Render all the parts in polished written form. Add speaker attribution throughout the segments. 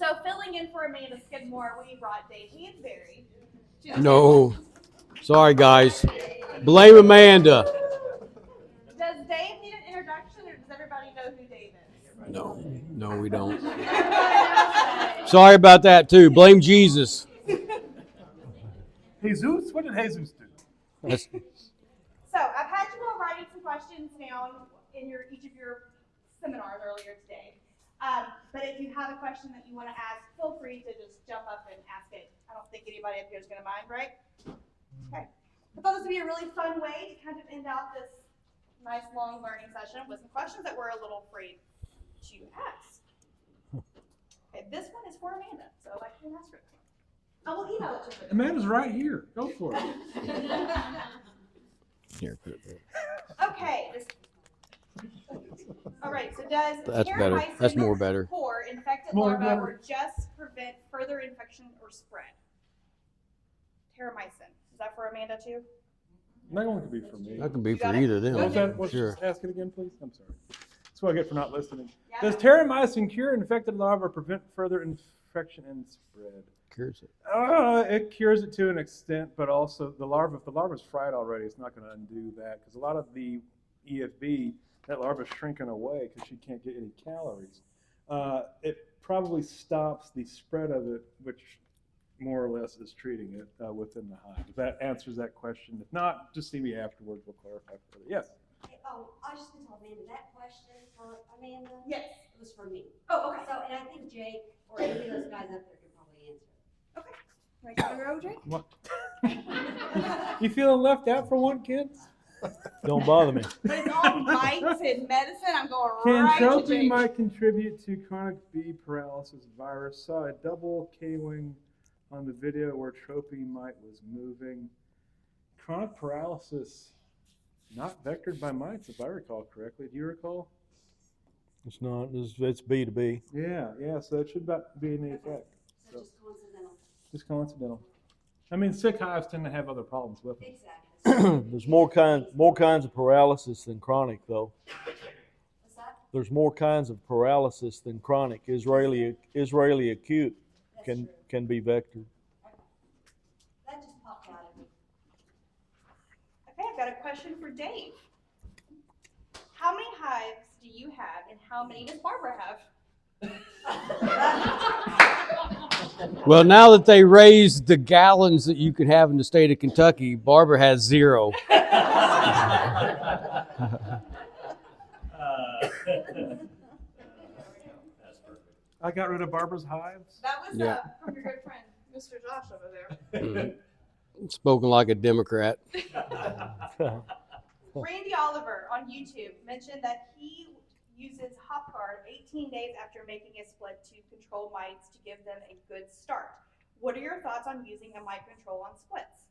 Speaker 1: So filling in for Amanda Skidmore, we brought Dave Hansberry.
Speaker 2: No. Sorry, guys. Blame Amanda.
Speaker 1: Does Dave need an introduction, or does everybody know who Dave is?
Speaker 2: No, we don't. Sorry about that, too. Blame Jesus.
Speaker 3: Jesus? What did Jesus do?
Speaker 1: So I've had you all writing some questions down in each of your seminars earlier today. But if you have a question that you want to ask, feel free to just jump up and ask it. I don't think anybody up here is going to mind, right? Okay. I thought this would be a really fun way to kind of end out this nice long learning session with some questions that we're a little afraid to ask. Okay, this one is for Amanda, so I can ask her. I will email it to her.
Speaker 3: Amanda's right here. Go for it.
Speaker 2: Here, put it there.
Speaker 1: Okay. All right, so does
Speaker 2: That's better. That's more better.
Speaker 1: Pour infected
Speaker 3: More
Speaker 1: larvae
Speaker 3: better.
Speaker 1: or just prevent further infection or spread? Terramycin. Is that for Amanda too?
Speaker 3: That one could be for me.
Speaker 2: That can be
Speaker 1: You
Speaker 2: for
Speaker 1: got it?
Speaker 2: either of them.
Speaker 3: What's that? What's
Speaker 2: Sure.
Speaker 3: Ask it again, please. I'm sorry. That's what I get for not listening.
Speaker 1: Yeah.
Speaker 3: Does terramycin cure infected larvae or prevent further infection and spread?
Speaker 2: Cures it.
Speaker 3: It cures it to an extent, but also the larva, if the larva's fried already, it's not going to undo that, because a lot of the EFB, that larva's shrinking away because she can't get any calories. It probably stops the spread of it, which more or less is treating it within the hive. If that answers that question. If not, just see me afterwards. We'll clarify further. Yes?
Speaker 4: Oh, I was just going to tell Amanda that question for Amanda.
Speaker 1: Yes.
Speaker 4: It was for me.
Speaker 1: Oh, okay.
Speaker 4: So, and I think Jake or any of those guys up there can probably answer.
Speaker 1: Okay. Ready to go, Jake?
Speaker 3: What? You feeling left out for one, kids?
Speaker 5: Don't bother me.
Speaker 1: But it's all mites and medicine. I'm going
Speaker 3: Can
Speaker 1: right to
Speaker 3: trophy
Speaker 1: Jake.
Speaker 3: might contribute to chronic bee paralysis virus? Saw a double K-wing on the video where trophy mite was moving. Chronic paralysis, not vectored by mites, if I recall correctly. Do you recall?
Speaker 5: It's not. It's B to B.
Speaker 3: Yeah. So that should not be any effect.
Speaker 4: So just coincidental.
Speaker 3: Just coincidental. I mean, sick hives tend to have other problems with them.
Speaker 4: Exactly.
Speaker 5: There's more kinds of paralysis than chronic, though.
Speaker 4: What's that?
Speaker 5: There's more kinds of paralysis than chronic. Israeli acute
Speaker 4: That's
Speaker 5: can
Speaker 4: true.
Speaker 5: be vectored.
Speaker 4: That just popped out of me.
Speaker 1: Okay, I've got a question for Dave. How many hives do you have, and how many does Barbara have?
Speaker 2: Well, now that they raised the gallons that you can have in the state of Kentucky, Barbara has 0.
Speaker 3: I got rid of Barbara's hives.
Speaker 1: That was
Speaker 2: Yeah.
Speaker 1: from your good friend, Mr. Josh over there.
Speaker 2: Spoken like a Democrat.
Speaker 1: Randy Oliver on YouTube mentioned that he uses HopGuard 18 days after making a split to control mites to give them a good start. What are your thoughts on using a mite control on splits?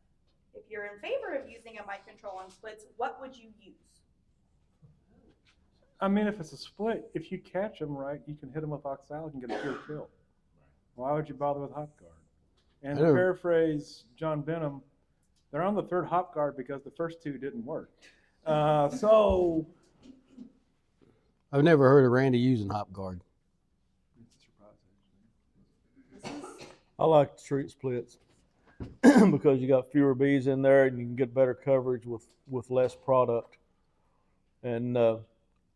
Speaker 1: If you're in favor of using a mite control on splits, what would you use?
Speaker 3: I mean, if it's a split, if you catch them right, you can hit them with oxalic and get a pure kill. Why would you bother with HopGuard? And to paraphrase John Benham, they're on the third HopGuard because the first two didn't work. So
Speaker 2: I've never heard of Randy using HopGuard.
Speaker 5: I like to treat splits because you got fewer bees in there and you can get better coverage with less product. And I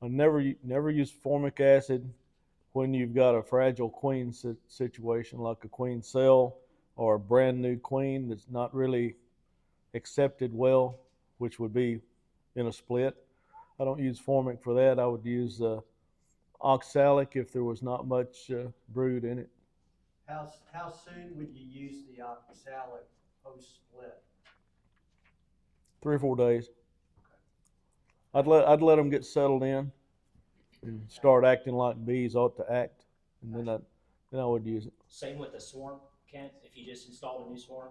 Speaker 5: never use formic acid when you've got a fragile queen situation like a queen cell or a brand new queen that's not really accepted well, which would be in a split. I don't use formic for that. I would use oxalic if there was not much brood in it.
Speaker 6: How soon would you use the oxalic post-split?
Speaker 5: 3 or 4 days. I'd let them get settled in and start acting like bees ought to act, and then I would use it.
Speaker 7: Same with the swarm, Kent, if you just installed a new swarm?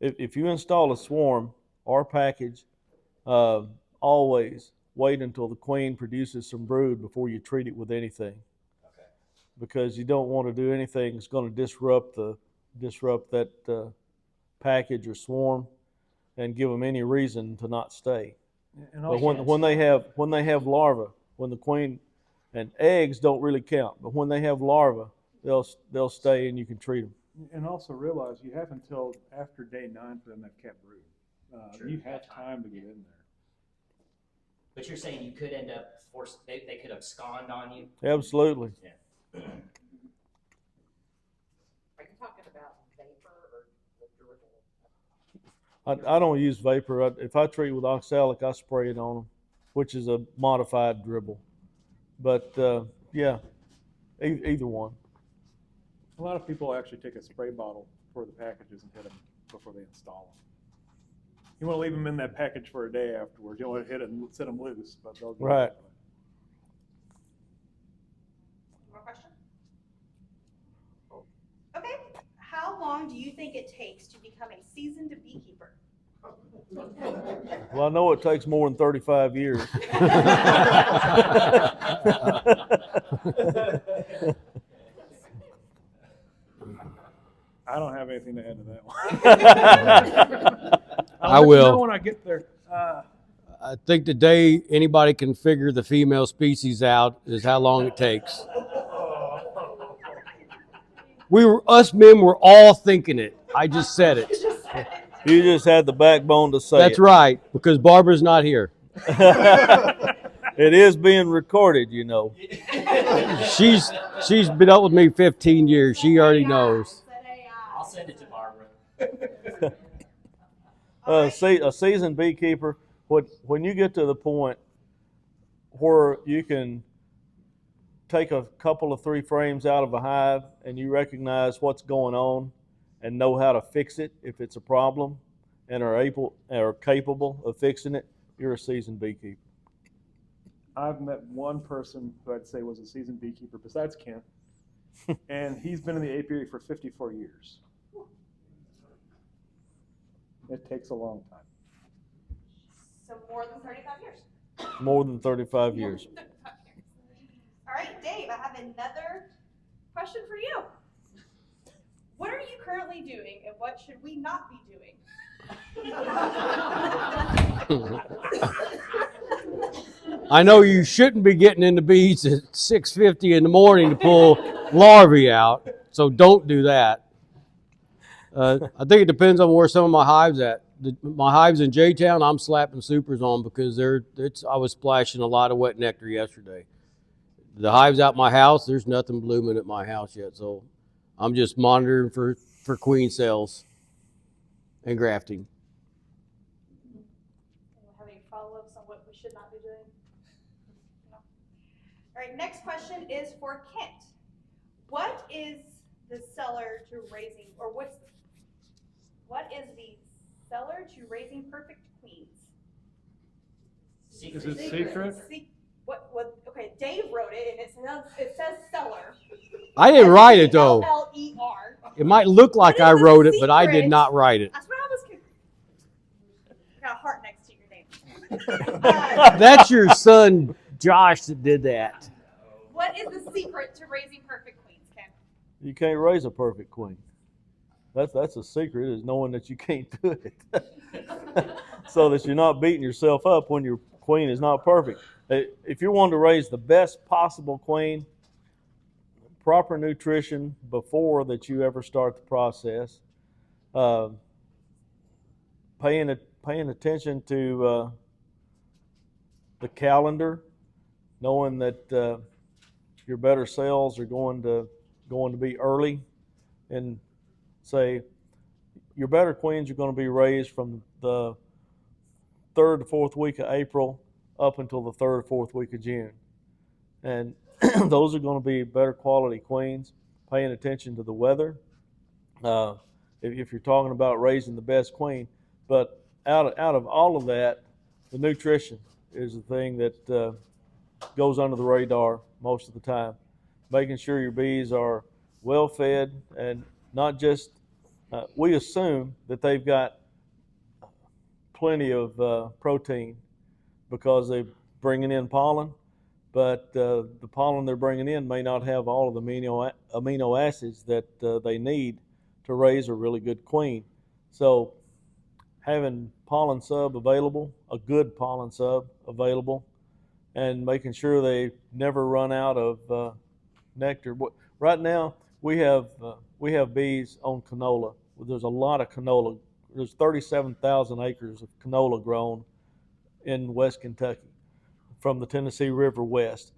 Speaker 5: If you install a swarm or package, always wait until the queen produces some brood before you treat it with anything.
Speaker 7: Okay.
Speaker 5: Because you don't want to do anything that's going to disrupt that package or swarm and give them any reason to not stay.
Speaker 3: and
Speaker 5: But
Speaker 3: also,
Speaker 5: when they have larvae, when the queen and eggs don't really count, but when they have larvae, they'll stay and you can treat them.
Speaker 3: And also realize you have until after day 9 for them to have kept brood.
Speaker 7: Sure,
Speaker 3: You
Speaker 7: you
Speaker 3: have
Speaker 7: got time.
Speaker 3: time to get in there.
Speaker 7: But you're saying you could end up they could abscond on you?
Speaker 5: Absolutely.
Speaker 8: Are you talking about vapor or the durable?
Speaker 5: I don't use vapor. If I treat with oxalic, I spray it on them, which is a modified dribble. But yeah, either one.
Speaker 3: A lot of people actually take a spray bottle for the packages and hit them before they install them. You want to leave them in that package for a day afterwards. You don't want to hit it and set them loose, but they'll go.
Speaker 5: Right.
Speaker 1: More question? Okay. How long do you think it takes to become a seasoned beekeeper?
Speaker 5: Well, I know it takes more than 35 years.
Speaker 3: I don't have anything to add to that one.
Speaker 2: I
Speaker 3: I'll let you
Speaker 2: will.
Speaker 3: know when I get there.
Speaker 2: I think the day anybody can figure the female species out is how long it takes. Us men were all thinking it. I just said it.
Speaker 5: You just had the backbone to say
Speaker 2: That's
Speaker 5: it.
Speaker 2: right, because Barbara's not here.
Speaker 5: It is being recorded, you know.
Speaker 2: She's been up with me 15 years. She already knows.
Speaker 7: I'll send it to Barbara.
Speaker 5: A seasoned beekeeper, when you get to the point where you can take a couple of 3 frames out of a hive and you recognize what's going on and know how to fix it if it's a problem and are capable of fixing it, you're a seasoned beekeeper.
Speaker 3: I've met one person who I'd say was a seasoned beekeeper besides Kent, and he's been in the apiary for 54 years. It takes a long time.
Speaker 1: So more than 35 years.
Speaker 5: More than 35 years.
Speaker 1: All right, Dave, I have another question for you. What are you currently doing and what should we not be doing?
Speaker 2: I know you shouldn't be getting into bees at 6:50 in the morning to pull larvae out, so don't do that. I think it depends on where some of my hives at. My hives in J-Town, I'm slapping supers on because I was splashing a lot of wet nectar yesterday. The hives out my house, there's nothing blooming at my house yet, so I'm just monitoring for queen cells and grafting.
Speaker 1: Anyone have any follow-ups on what we should not be doing? No. All right, next question is for Kent. What is the cellar to raising, or what is the cellar to raising perfect queens?
Speaker 3: Is it secret?
Speaker 1: Okay, Dave wrote it, and it says cellar.
Speaker 2: I didn't write it though.
Speaker 1: L-E-R.
Speaker 2: It might look like
Speaker 1: What
Speaker 2: I
Speaker 1: is the
Speaker 2: wrote it, but I did
Speaker 1: secret?
Speaker 2: not write it.
Speaker 1: That's what I was confused. Got a heart next to your name.
Speaker 2: That's your son Josh that did that.
Speaker 1: What is the secret to raising perfect queens, Ken?
Speaker 5: You can't raise a perfect queen. That's a secret, is knowing that you can't do it. So that you're not beating yourself up when your queen is not perfect. If you want to raise the best possible queen, proper nutrition before that you ever start the process, paying attention to the calendar, knowing that your better cells are going to be early, and say your better queens are going to be raised from the 3rd to 4th week of April up until the 3rd or 4th week of June. And those are going to be better quality queens, paying attention to the weather. If you're talking about raising the best queen, but out of all of that, the nutrition is the thing that goes under the radar most of the time. Making sure your bees are well fed, and not just, we assume that they've got plenty of protein because they're bringing in pollen, but the pollen they're bringing in may not have all of the amino acids that they need to raise a really good queen. So having pollen sub available, a good pollen sub available, and making sure they never run out of nectar. Right now, we have bees on canola. There's a lot of canola. There's 37,000 acres of canola grown in West Kentucky from the Tennessee River west.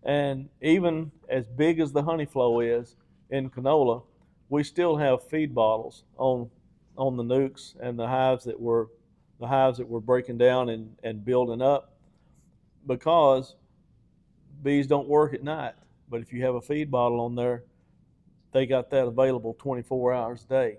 Speaker 5: And even as big as the honey flow is in canola, we still have feed bottles on the nukes and the hives that we're breaking down and building up, because bees don't work at night. But if you have a feed bottle on there, they got that available 24 hours a day.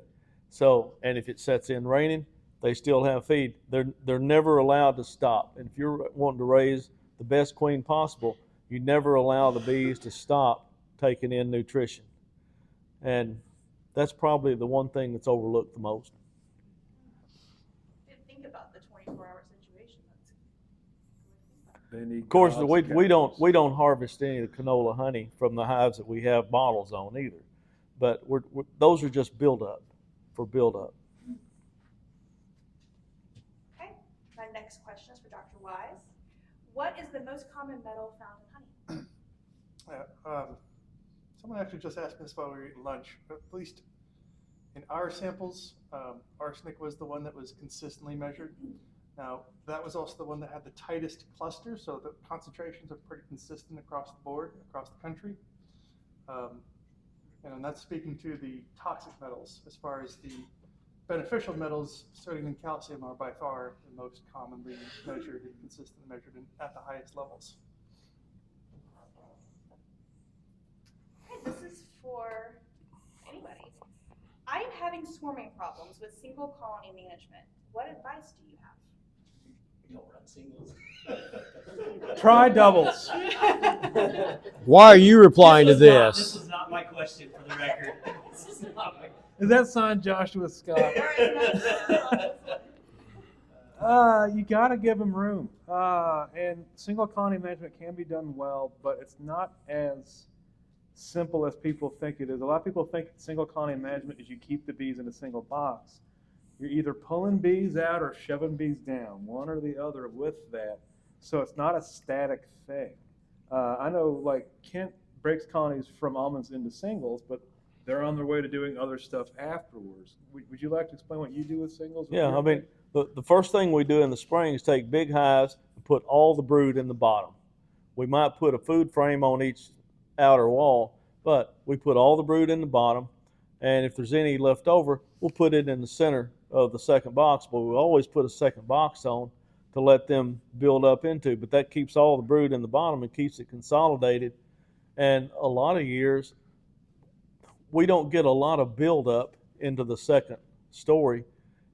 Speaker 5: So, and if it sets in raining, they still have feed. They're never allowed to stop. And if you're wanting to raise the best queen possible, you never allow the bees to stop taking in nutrition. And that's probably the one thing that's overlooked the most.
Speaker 1: Didn't think about the 24-hour situation.
Speaker 3: They need
Speaker 5: Of course,
Speaker 3: God's
Speaker 5: we
Speaker 3: chemicals.
Speaker 5: don't harvest any of the canola honey from the hives that we have bottles on either. But those are just build up.
Speaker 1: Okay, my next question is for Dr. Wise. What is the most common metal found in honey?
Speaker 9: Someone actually just asked me this while we were eating lunch. At least in our samples, arsenic was the one that was consistently measured. Now, that was also the one that had the tightest cluster, so the concentrations are pretty consistent across the board, across the country. And that's speaking to the toxic metals. As far as the beneficial metals, sodium and calcium are by far the most commonly measured and consistently measured at the highest levels.
Speaker 1: Okay, this is for anybody. I am having swarming problems with single colony management. What advice do you have?
Speaker 7: You don't run singles.
Speaker 3: Try doubles.
Speaker 2: Why are you replying to
Speaker 7: This
Speaker 2: this?
Speaker 7: was not my question, for the record. This is not my
Speaker 3: Is that signed Joshua Scott? You gotta give them room. And single colony management can be done well, but it's not as simple as people think it is. A lot of people think single colony management is you keep the bees in a single box. You're either pulling bees out or shoving bees down, one or the other with that. So it's not a static thing. I know, like, Kent breaks colonies from almonds into singles, but they're on their way to doing other stuff afterwards. Would you like to explain what you do with singles?
Speaker 5: Yeah, I mean, the first thing we do in the spring is take big hives and put all the brood in the bottom. We might put a food frame on each outer wall, but we put all the brood in the bottom, and if there's any left over, we'll put it in the center of the second box, but we always put a second box on to let them build up into. But that keeps all the brood in the bottom and keeps it consolidated. And a lot of years, we don't get a lot of buildup into the second story,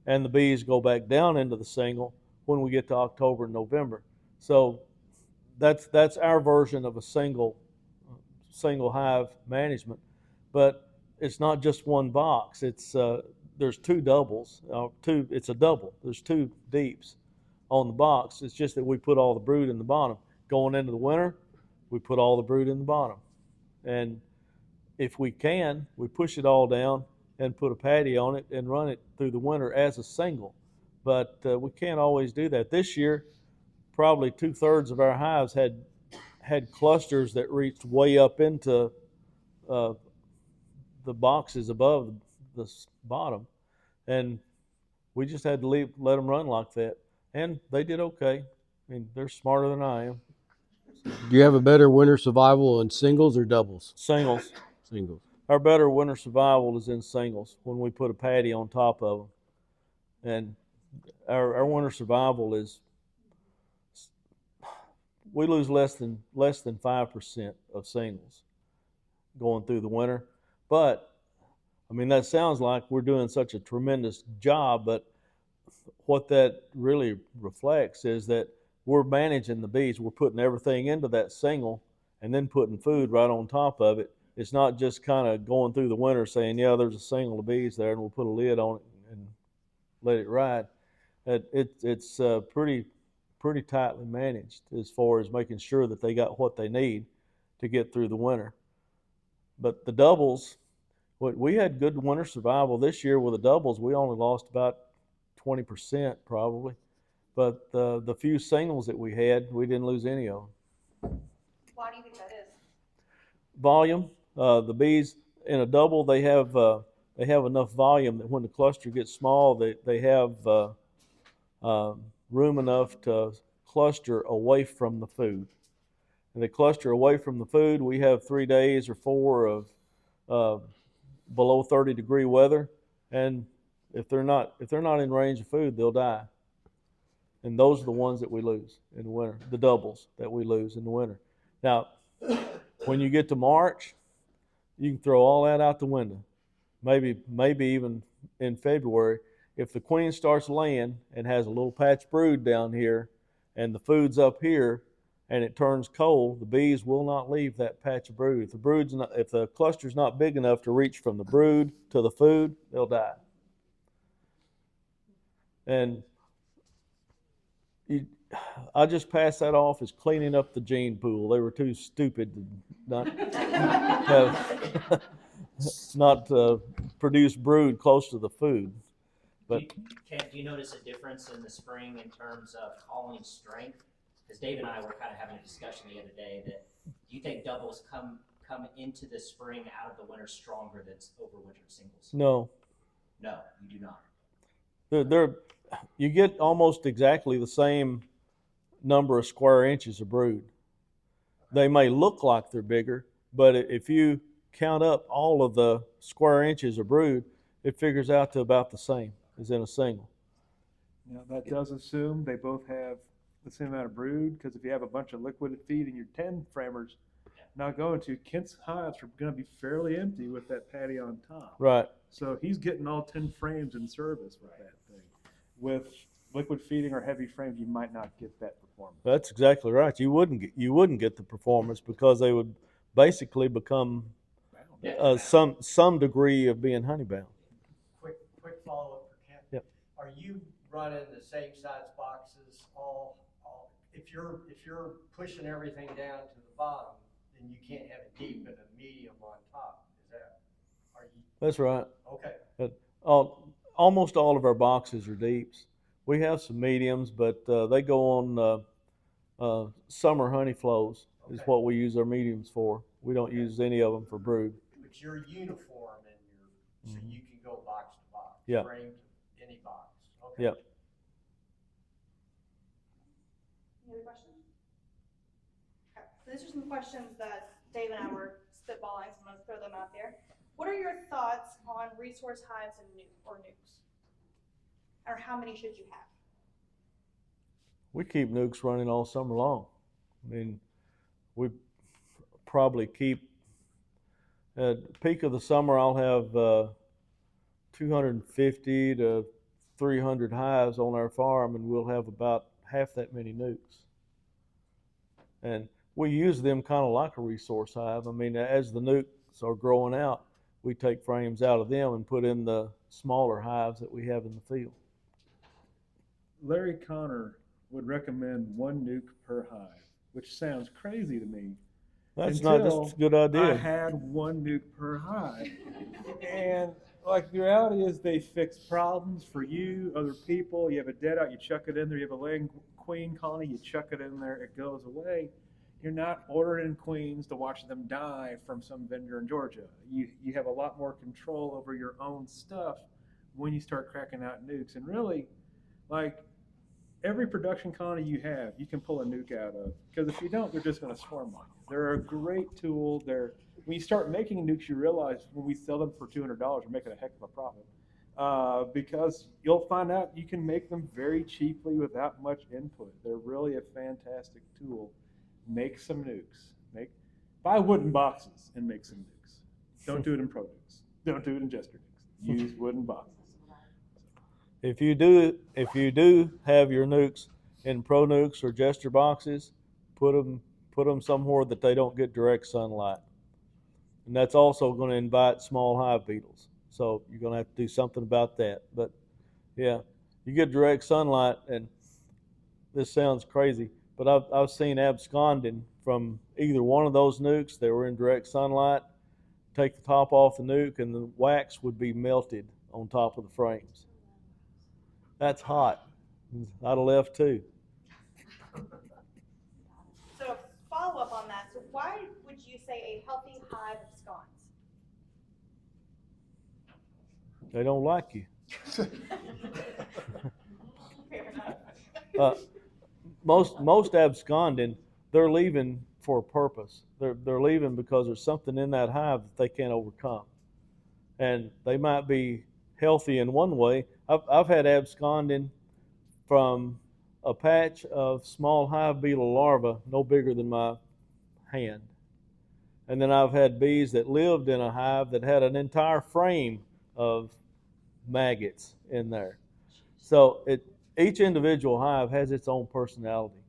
Speaker 5: and the bees go back down into the single when we get to October and November. So that's our version of a single hive management. But it's not just one box. It's there's two doubles. It's a double. There's two deeps on the box. It's just that we put all the brood in the bottom. Going into the winter, we put all the brood in the bottom. And if we can, we push it all down and put a patty on it and run it through the winter as a single. But we can't always do that. This year, probably 2/3 of our hives had clusters that reached way up into the boxes above the bottom, and we just had to let them run like that, and they did okay. I mean, they're smarter than I am.
Speaker 2: Do you have a better winter survival in singles or doubles?
Speaker 5: Singles.
Speaker 2: Singles.
Speaker 5: Our better winter survival is in singles when we put a patty on top of them, and our winter survival is, we lose less than 5% of singles going through the winter. But I mean, that sounds like we're doing such a tremendous job, but what that really reflects is that we're managing the bees. We're putting everything into that single and then putting food right on top of it. It's not just kind of going through the winter saying, yeah, there's a single of bees there and we'll put a lid on it and let it ride. It's pretty tightly managed as far as making sure that they got what they need to get through the winter. But the doubles, we had good winter survival this year with the doubles. We only lost about 20% probably. But the few singles that we had, we didn't lose any of them.
Speaker 1: Why do you think that is?
Speaker 5: Volume. The bees in a double, they have enough volume that when the cluster gets small, they have room enough to cluster away from the food. And they cluster away from the food. We have 3 days or 4 of below 30-degree weather, and if they're not in range of food, they'll die. And those are the ones that we lose in the winter, the doubles that we lose in the winter. Now, when you get to March, you can throw all that out the window. Maybe even in February, if the queen starts laying and has a little patch brood down here, and the food's up here, and it turns cold, the bees will not leave that patch of brood. If the cluster's not big enough to reach from the brood to the food, they'll die. And I just passed that off as cleaning up the gene pool. They were too stupid to not produce brood close to the food. But
Speaker 7: Do you notice a difference in the spring in terms of colony strength? Because Dave and I were kind of having a discussion the other day that do you think doubles come into the spring out of the winter stronger than overwintered singles?
Speaker 5: no,
Speaker 7: No, you do not.
Speaker 5: you get almost exactly the same number of square inches of brood. They may look like they're bigger, but if you count up all of the square inches of brood, it figures out to about the same as in a single.
Speaker 3: Now, that does assume they both have the same amount of brood, because if you have a bunch of liquid feed in your 10 framers, not going to, Kent's hives are going to be fairly empty with that patty on top.
Speaker 5: Right.
Speaker 3: So he's getting all 10 frames in service with that thing. With liquid feeding or heavy frames, you might not get that performance.
Speaker 5: That's exactly right. You wouldn't get the performance because they would basically become some degree of being honeybound.
Speaker 6: Quick follow-up for Kent.
Speaker 5: Yep.
Speaker 6: Are you running the same size boxes all, if you're pushing everything down to the bottom, then you can't have a deep and a medium on top, are you?
Speaker 5: That's right.
Speaker 6: Okay.
Speaker 5: Almost all of our boxes are deeps. We have some mediums, but they go on summer honey flows is
Speaker 6: Okay.
Speaker 5: what we use our mediums for. We don't use any of them for brood.
Speaker 6: But you're uniform in so you can go box to box.
Speaker 5: Yeah.
Speaker 6: Frame to any box. Okay.
Speaker 5: Yep.
Speaker 1: Any other questions? Okay, so these are some questions that Dave and I were spitballing, so I'm going to throw them out there. What are your thoughts on resource hives and nukes? Or how many should you have?
Speaker 5: We keep nukes running all summer long. I mean, we probably keep, at the peak of the summer, I'll have 250 to 300 hives on our farm, and we'll have about half that many nukes. And we use them kind of like a resource hive. I mean, as the nukes are growing out, we take frames out of them and put in the smaller hives that we have in the field.
Speaker 3: Larry Connor would recommend 1 nuke per hive, which sounds crazy to me.
Speaker 5: That's not just a good idea.
Speaker 3: I had 1 nuke per hive. And like the reality is they fix problems for you, other people. You have a dead out, you chuck it in there. You have a laying queen colony, you chuck it in there, it goes away. You're not ordering queens to watch them die from some vendor in Georgia. You have a lot more control over your own stuff when you start cracking out nukes. And really, like, every production colony you have, you can pull a nuke out of. Because if you don't, they're just going to swarm on you. They're a great tool. When you start making nukes, you realize when we sell them for $200, we're making a heck of a profit. Because you'll find out you can make them very cheaply without much input. They're really a fantastic tool. Make some nukes. Buy wooden boxes and make some nukes. Don't do it in Pro Nukes. Don't do it in Jester Nukes. Use wooden boxes.
Speaker 5: If you do have your nukes in Pro Nukes or Jester boxes, put them somewhere that they don't get direct sunlight, and that's also going to invite small hive beetles. So you're going to have to do something about that. But yeah, you get direct sunlight, and this sounds crazy, but I've seen absconding from either one of those nukes. They were in direct sunlight. Take the top off the nuke, and the wax would be melted on top of the frames. That's hot. I'd have left too.
Speaker 1: So follow up on that. So why would you say a healthy hive absconds?
Speaker 5: They don't like you.
Speaker 1: Fair enough.
Speaker 5: Most absconding, they're leaving for a purpose. They're leaving because there's something in that hive that they can't overcome, and they might be healthy in one way. I've had absconding from a patch of small hive beetle larvae no bigger than my hand, and then I've had bees that lived in a hive that had an entire frame of maggots in there. So each individual hive has its own personality,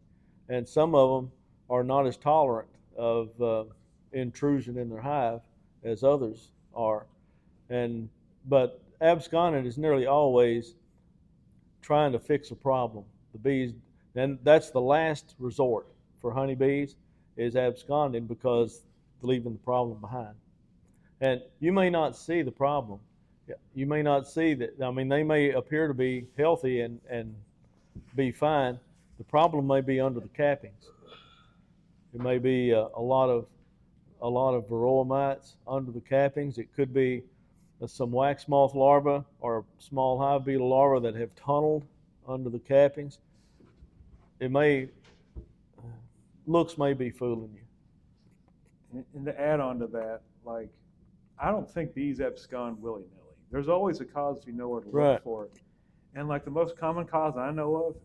Speaker 5: and some of them are not as tolerant of intrusion in their hive as others are. But absconding is nearly always trying to fix a problem. The bees, and that's the last resort for honeybees, is absconding, because leaving the problem behind. And you may not see the problem. You may not see that. I mean, they may appear to be healthy and be fine. The problem may be under the cappings. It may be a lot of varroa mites under the cappings. It could be some wax moth larvae or small hive beetle larvae that have tunneled under the cappings. Looks may be fooling you.
Speaker 3: And to add on to that, like, I don't think bees abscond willy-nilly. There's always a cause if you know where to look for it. And like the most common cause I know of,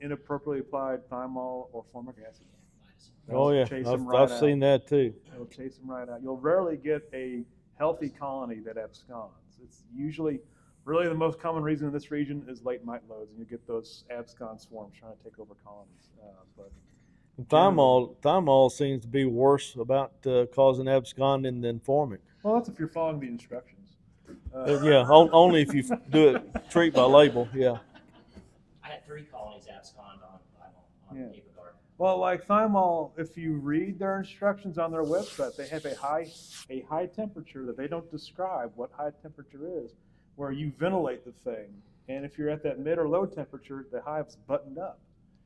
Speaker 3: inappropriately applied thymol or formic acid.
Speaker 5: Oh yeah, I've seen that too.
Speaker 3: It'll chase them right out. You'll rarely get a healthy colony that absconds. It's usually, really the most common reason in this region is late mite loads, and you get those abscond swarms trying to take over colonies.
Speaker 5: Thymol seems to be worse about causing absconding than formic.
Speaker 3: Well, that's if you're following the instructions.
Speaker 5: Yeah, only if you do it treat by label. Yeah.
Speaker 7: I had 3 colonies abscond on Beekeeper garden.
Speaker 3: Well, like thymol, if you read their instructions on their website, they have a high temperature that they don't describe what high temperature is, where you ventilate the thing. And if you're at that mid or low temperature, the hive's buttoned up.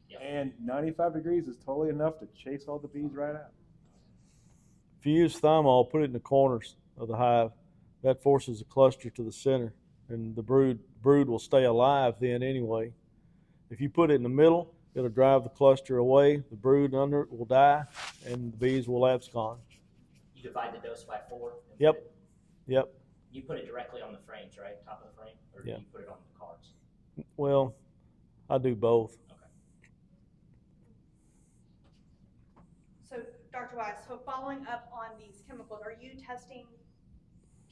Speaker 7: Yep.
Speaker 3: And 95 degrees is totally enough to chase all the bees right out.
Speaker 5: If you use thymol, put it in the corners of the hive. That forces the cluster to the center, and the brood will stay alive then anyway. If you put it in the middle, it'll drive the cluster away. The brood under it will die, and the bees will abscond.
Speaker 7: You divide the dose by 4?
Speaker 5: Yep.
Speaker 7: You put it directly on the frames, right? Top of the frame? Or do you put it on the cards?
Speaker 5: Well, I do both.
Speaker 1: So, Dr. Wise, so following up on these chemicals, are you testing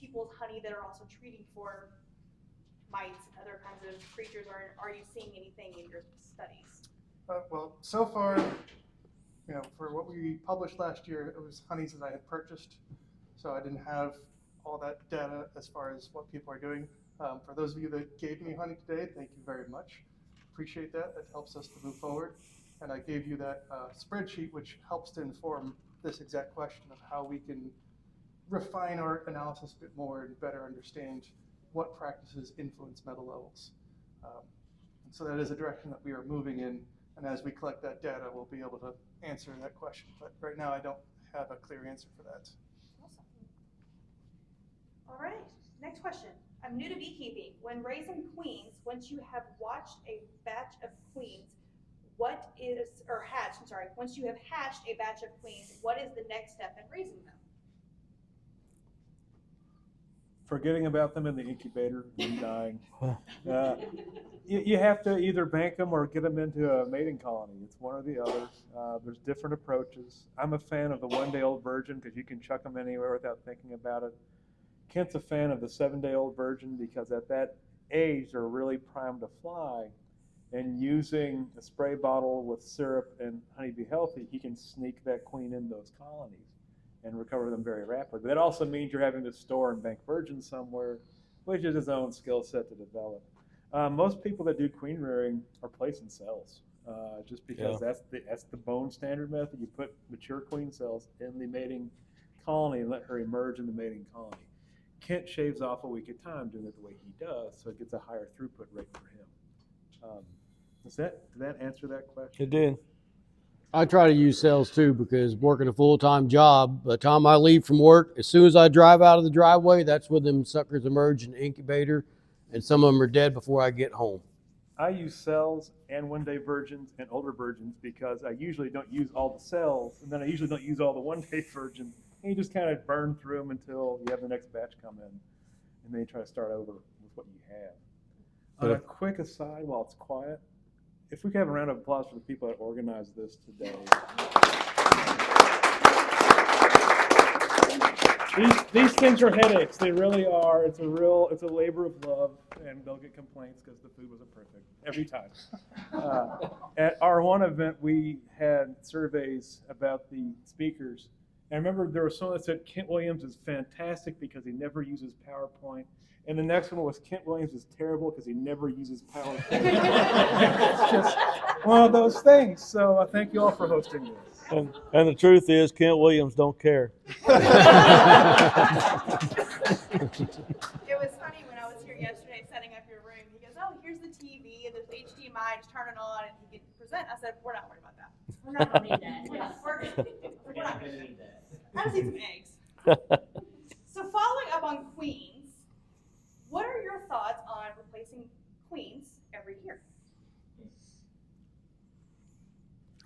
Speaker 1: people's honey that are also treating for mites and other kinds of creatures, or are you seeing anything in your studies?
Speaker 9: Well, so far, for what we published last year, it was honeys that I had purchased, so I didn't have all that data as far as what people are doing. For those of you that gave me honey today, thank you very much. Appreciate that. It helps us to move forward. And I gave you that spreadsheet, which helps to inform this exact question of how we can refine our analysis a bit more and better understand what practices influence metal levels. And so that is a direction that we are moving in. And as we collect that data, we'll be able to answer that question. But right now, I don't have a clear answer for that.
Speaker 1: Awesome. All right, next question. I'm new to beekeeping. When raising queens, once you have watched a batch of queens, once you have hatched a batch of queens, what is the next step in raising them?
Speaker 3: Forgetting about them in the incubator and dying. You have to either bank them or get them into a mating colony. It's one or the other. There's different approaches. I'm a fan of the 1-day-old virgin because you can chuck them anywhere without thinking about it. Kent's a fan of the 7-day-old virgin because at that age they're really primed to fly. And using a spray bottle with syrup and Honeybee Healthy, he can sneak that queen in those colonies and recover them very rapidly. But that also means you're having to store and bank virgins somewhere, which is his own skill set to develop. Most people that do queen rearing are placing cells, just because that's the bone standard method. You put mature queen cells in the mating colony and let her emerge in the mating colony. Kent shaves off a week at a time doing it the way he does, so it gets a higher throughput rate for him. Did that answer that question?
Speaker 5: It did.
Speaker 2: I try to use cells too, because working a full-time job, by the time I leave from work, as soon as I drive out of the driveway, that's when them suckers emerge in the incubator, and some of them are dead before I get home.
Speaker 3: I use cells and one-day virgins and older virgins because I usually don't use all the cells, and then I usually don't use all the one-day virgins. And you just kind of burn through them until you have the next batch come in, and then you try to start over with what you have. On a quick aside, while it's quiet, if we could have a round of applause for the people that organized this today. These things are headaches. They really are. It's a labor of love, and they'll get complaints because the food wasn't perfect every time. At our one event, we had surveys about the speakers. And I remember there was someone that said Kent Williams is fantastic because he never uses PowerPoint. And the next one was Kent Williams is terrible because he never uses PowerPoint. It's just one of those things. So thank you all for hosting this.
Speaker 5: And the truth is, Kent Williams don't care.
Speaker 1: It was funny when I was here yesterday setting up your room. He goes, "Oh, here's the TV and there's HDMI. Just turn it on and he can present." I said, "We're not worried about that.
Speaker 4: We're not gonna need that.
Speaker 1: We're not worried. We're
Speaker 7: We're
Speaker 1: not
Speaker 7: not gonna need that.
Speaker 1: I just need some eggs." So following up on queens, what are your thoughts on replacing queens every year?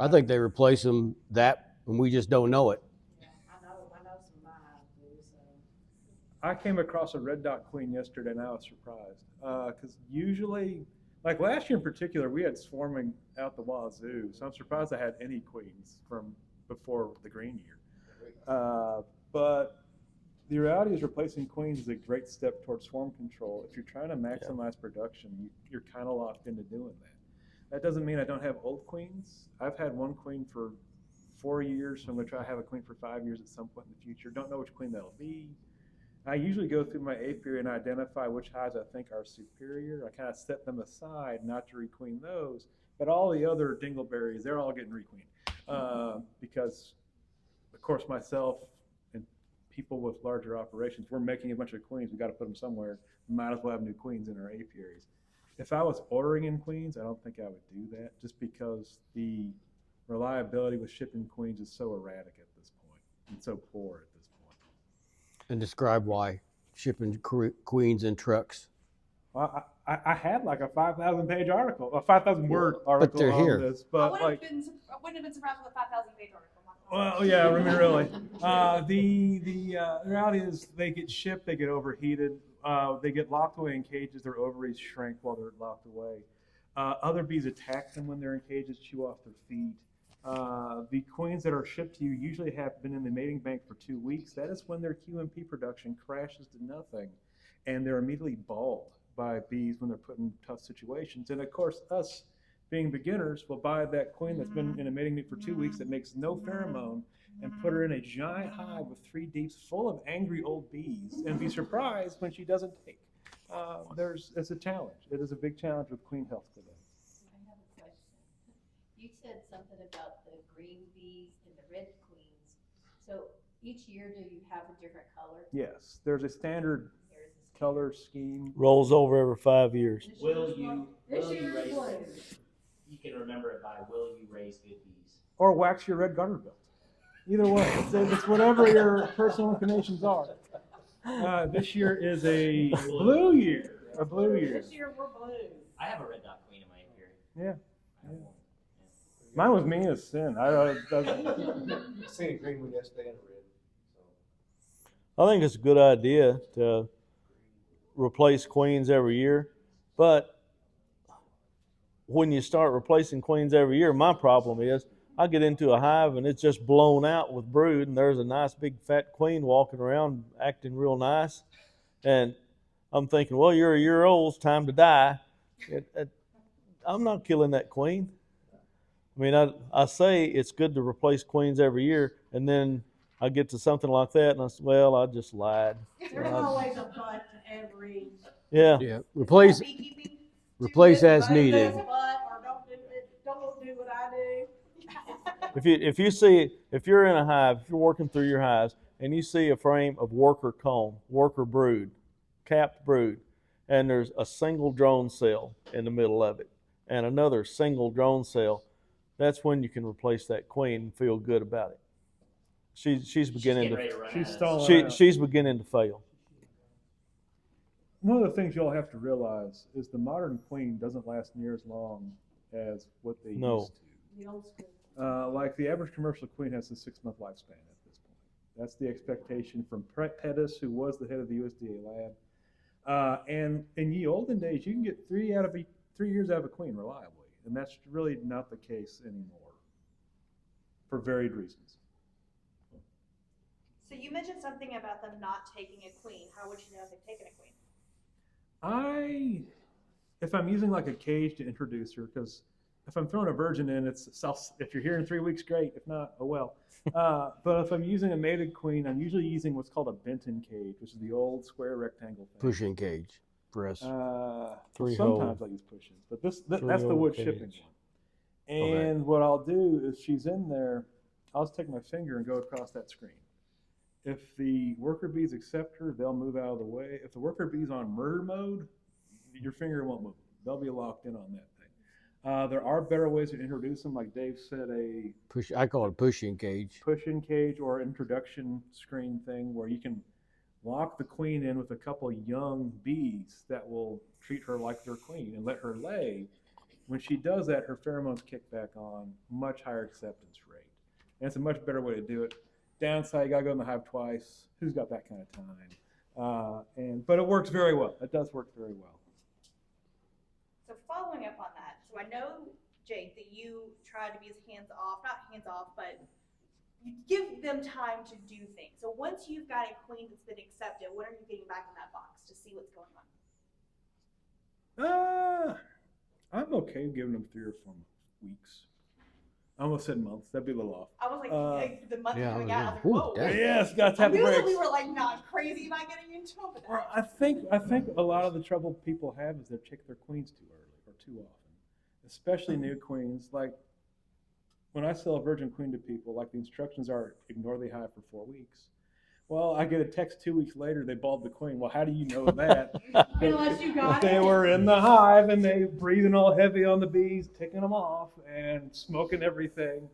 Speaker 2: I think they replace them and we just don't know it.
Speaker 4: Yeah, I know some of my hives do, so.
Speaker 3: I came across a red dot queen yesterday, and I was surprised because usually, like last year in particular, we had swarming out the wazoo. So I'm surprised I had any queens from before the green year. But the reality is replacing queens is a great step towards swarm control. If you're trying to maximize production, you're kind of locked into doing that. That doesn't mean I don't have old queens. I've had one queen for 4 years, so I'm going to try to have a queen for 5 years at some point in the future. Don't know which queen that'll be. I usually go through my apiary and identify which hives I think are superior. I kind of set them aside not to requeen those, but all the other dingleberries, they're all getting requeened. Because, of course, myself and people with larger operations, we're making a bunch of queens. We've got to put them somewhere. We might as well have new queens in our apiaries. If I was ordering in queens, I don't think I would do that just because the reliability with shipping queens is so erratic at this point and so poor at this point.
Speaker 2: And describe why shipping queens in trucks.
Speaker 3: Well, I had like a 5,000 page article, a 5,000 word article
Speaker 2: they're
Speaker 3: on
Speaker 2: here.
Speaker 3: this,
Speaker 1: I
Speaker 3: but
Speaker 1: wouldn't
Speaker 3: like,
Speaker 1: have been surprised with a 5,000-page article.
Speaker 3: well, yeah, I mean, really. The reality is they get shipped, they get overheated, they get locked away in cages, their ovaries shrink while they're locked away. Other bees attack them when they're in cages, chew off their feet. The queens that are shipped to you usually have been in the mating bank for 2 weeks. That is when their QMP production crashes to nothing, and they're immediately bald by bees when they're put in tough situations. And of course, us being beginners will buy that queen that's been in a mating bank for 2 weeks that makes no pheromone and put her in a giant hive with 3 deeps full of angry old bees and be surprised when she doesn't take. It's a challenge. It is a big challenge with queen health today.
Speaker 10: I have a question. You said something about the green bees and the red queens. So each year, do you have a different color?
Speaker 3: Yes, there's a standard
Speaker 10: There's a
Speaker 3: color scheme.
Speaker 5: Rolls over every 5 years.
Speaker 7: Will you
Speaker 4: year's
Speaker 7: raise,
Speaker 4: blue.
Speaker 7: you can remember it by will you raise good bees?
Speaker 3: Or wax your red garter belt. Either way, it's whatever your personal inclinations are. This year is a blue year. A blue year.
Speaker 1: This year we're blue.
Speaker 7: I have a red dot queen in my apiary.
Speaker 3: Yeah.
Speaker 7: I have one.
Speaker 3: Mine was mean as sin.
Speaker 11: I seen a green one yesterday and a red.
Speaker 5: I think it's a good idea to replace queens every year, but when you start replacing queens every year, my problem is I get into a hive and it's just blown out with brood, and there's a nice big fat queen walking around acting real nice, and I'm thinking, well, you're a year old, it's time to die. I'm not killing that queen. I mean, I say it's good to replace queens every year, and then I get to something like that, and I say, well, I just lied.
Speaker 4: There's always a but to every.
Speaker 5: Yeah.
Speaker 2: Yeah, replace
Speaker 1: Beekeeping.
Speaker 2: replace
Speaker 1: Do
Speaker 2: as
Speaker 1: this, but
Speaker 2: needed.
Speaker 1: this, but, or don't do it. Don't do what I do.
Speaker 5: If you're in a hive, if you're working through your hives and you see a frame of worker comb, worker brood, capped brood, and there's a single drone cell in the middle of it and another single drone cell, that's when you can replace that queen and feel good about it. She's beginning
Speaker 7: getting ready to run
Speaker 3: She's
Speaker 7: out of
Speaker 3: stalling out.
Speaker 5: she's beginning to fail.
Speaker 3: one of the things you all have to realize is the modern queen doesn't last near as long as what they
Speaker 5: No.
Speaker 3: used to.
Speaker 4: The old school.
Speaker 3: Like the average commercial queen has a 6-month lifespan at this point. That's the expectation from Pettis, who was the head of the USDA lab. And in the olden days, you can get 3 years out of a queen reliably, and that's really not the case anymore for varied reasons.
Speaker 1: So you mentioned something about them not taking a queen. How would you know if they've taken a queen?
Speaker 3: If I'm using like a cage to introduce her, because if I'm throwing a virgin in, if you're here in 3 weeks, great. If not, oh well. But if I'm using a mated queen, I'm usually using what's called a Benton cage, which is the old square rectangle thing.
Speaker 2: Pushing cage for us.
Speaker 3: Sometimes I use push-ins, but that's the wood
Speaker 5: cage.
Speaker 3: shipping one. And what I'll do is she's in there, I'll just take my finger and go across that screen. If the worker bees accept her, they'll move out of the way. If the worker bee's on murder mode, your finger won't move. They'll be locked in on that thing. There are better ways to introduce them, like Dave said,
Speaker 2: I call it a pushing cage.
Speaker 3: push-in cage or introduction screen thing where you can lock the queen in with a couple of young bees that will treat her like their queen and let her lay. When she does that, her pheromones kick back on, much higher acceptance rate. And it's a much better way to do it. Downside, you gotta go in the hive twice. Who's got that kind of time? But it works very well. It does work very well.
Speaker 1: So following up on that, so I know, Jake, that you try to be as not hands off, but you give them time to do things. So once you've got a queen that's been accepted, what are you getting back in that box to see what's going on?
Speaker 3: I'm okay giving them 3 or 4 weeks. I almost said months. That'd be a little off.
Speaker 1: I was like the month
Speaker 2: yeah,
Speaker 1: coming
Speaker 2: yeah.
Speaker 1: out, I was like,
Speaker 2: Ooh,
Speaker 1: whoa.
Speaker 2: dang.
Speaker 3: Yes, got to
Speaker 1: I
Speaker 3: have the
Speaker 1: knew that
Speaker 3: breaks.
Speaker 1: we were like not crazy about getting into them, but
Speaker 3: Well, I think a lot of the trouble people have is they check their queens too early or too often, especially new queens. Like when I sell a virgin queen to people, like the instructions are ignore the hive for 4 weeks. Well, I get a text 2 weeks later, they balled the queen. Well, how do you know that?
Speaker 1: Unless you got
Speaker 3: They
Speaker 1: it.
Speaker 3: were in the hive and they breathing all heavy on the bees, ticking them off and smoking everything.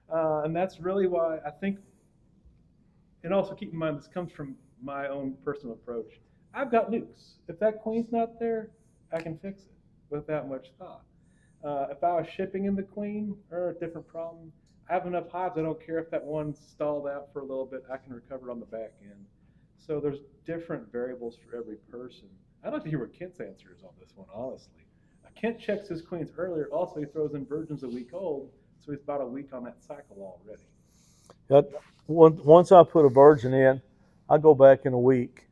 Speaker 3: And that's really why I think, and also keep in mind, this comes from my own personal approach. I've got nukes. If that queen's not there, I can fix it without much thought. If I was shipping in the queen, or a different problem, I have enough hives. I don't care if that one's stalled out for a little bit. I can recover it on the back end. So there's different variables for every person. I'd like to hear what Kent's answer is on this one, honestly. Kent checks his queens earlier. Also, he throws in virgins a week old, so he's about a week on that cycle already.
Speaker 5: Once I put a virgin in, I go back in a week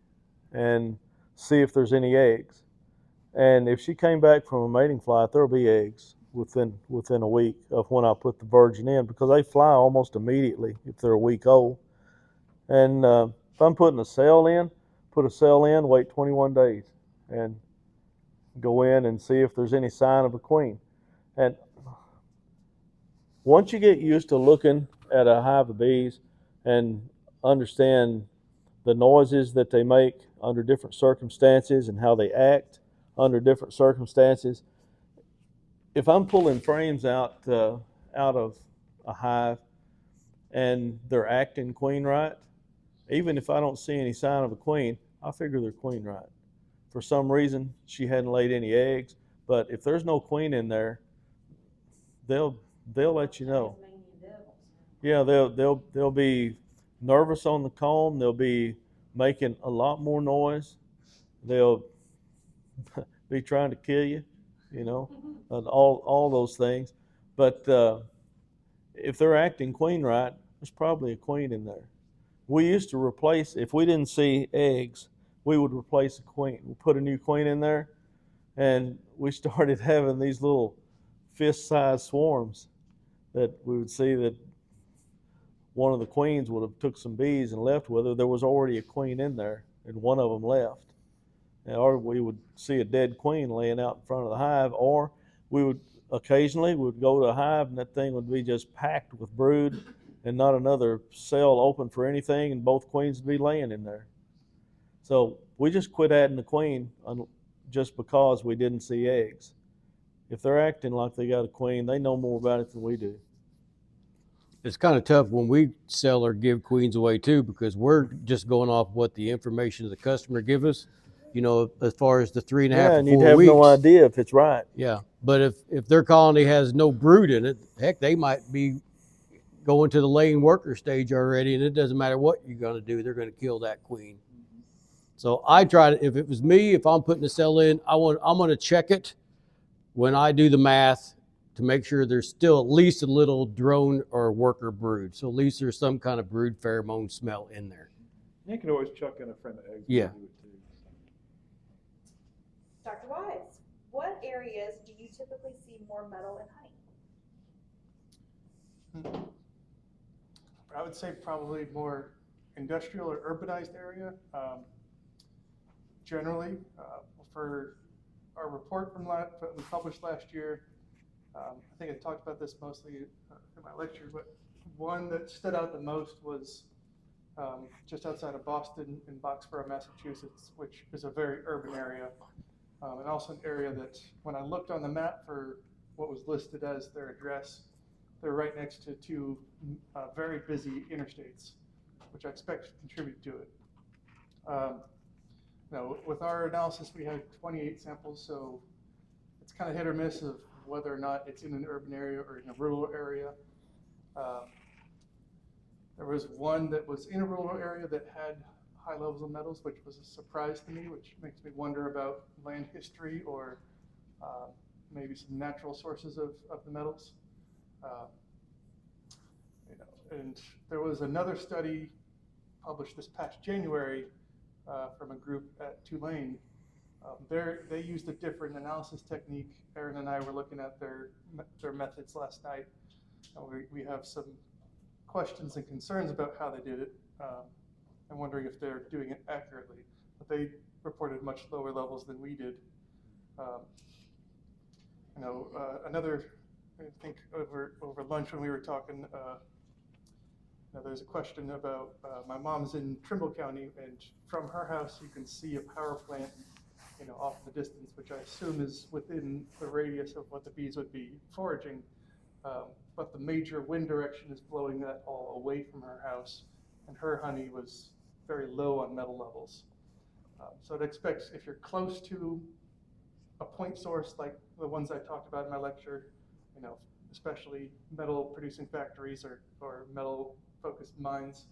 Speaker 5: and see if there's any eggs. And if she came back from a mating flight, there'll be eggs within a week of when I put the virgin in, because they fly almost immediately if they're a week old. And if I'm putting a cell in, put a cell in, wait 21 days, and go in and see if there's any sign of a queen. And once you get used to looking at a hive of bees and understand the noises that they make under different circumstances and how they act under different circumstances, if I'm pulling frames out of a hive and they're acting queen right, even if I don't see any sign of a queen, I figure they're queen right. For some reason, she hadn't laid any eggs, but if there's no queen in there, they'll let you know. Yeah, they'll be nervous on the comb. They'll be making a lot more noise. They'll be trying to kill you, and all those things. But if they're acting queen right, there's probably a queen in there. We used to replace, if we didn't see eggs, we would replace a queen. We put a new queen in there, and we started having these little fist-sized swarms that we would see that one of the queens would have took some bees and left with her. There was already a queen in there, and one of them left. Or we would see a dead queen laying out in front of the hive, or we would occasionally go to a hive and that thing would be just packed with brood and not another cell open for anything, and both queens would be laying in there. So we just quit adding the queen just because we didn't see eggs. If they're acting like they got a queen, they know more about it than we do.
Speaker 2: It's kind of tough when we sell or give queens away too, because we're just going off what the information the customer give us. you know, as far as the 3.5
Speaker 5: Yeah,
Speaker 2: to
Speaker 5: and you'd
Speaker 2: 4
Speaker 5: have
Speaker 2: weeks.
Speaker 5: no idea if it's right.
Speaker 2: Yeah, but if their colony has no brood in it, heck, they might be going to the laying worker stage already, and it doesn't matter what you're going to do, they're going to kill that queen. So I try to, if it was me, if I'm putting a cell in, I'm going to check it when I do the math to make sure there's still at least a little drone or worker brood. So at least there's some kind of brood pheromone smell in there.
Speaker 3: You can always chuck in a friend of eggs.
Speaker 2: Yeah.
Speaker 3: And do it too.
Speaker 1: Dr. Wise, what areas do you typically see more metal in honey?
Speaker 9: I would say probably more industrial or urbanized area. Generally, for our report that we published last year, I think I talked about this mostly in my lecture, but one that stood out the most was just outside of Boston in Boxborough, Massachusetts, which is a very urban area, and also an area that when I looked on the map for what was listed as their address, they're right next to two very busy interstates, which I expect to contribute to it. Now, with our analysis, we had 28 samples, so it's kind of hit or miss of whether or not it's in an urban area or in a rural area. There was one that was in a rural area that had high levels of metals, which was a surprise to me, which makes me wonder about land history or maybe some natural sources of the metals. And there was another study published this past January from a group at Tulane. They used a different analysis technique. Erin and I were looking at their methods last night. We have some questions and concerns about how they did it. I'm wondering if they're doing it accurately. But they reported much lower levels than we did. Another, I think over lunch when we were talking, there's a question about my mom's in Trimble County, and from her house you can see a power plant, off in the distance, which I assume is within the radius of what the bees would be foraging. But the major wind direction is blowing that all away from her house, and her honey was very low on metal levels. So I'd expect if you're close to a point source like the ones I talked about in my lecture, especially metal producing factories or metal focused mines,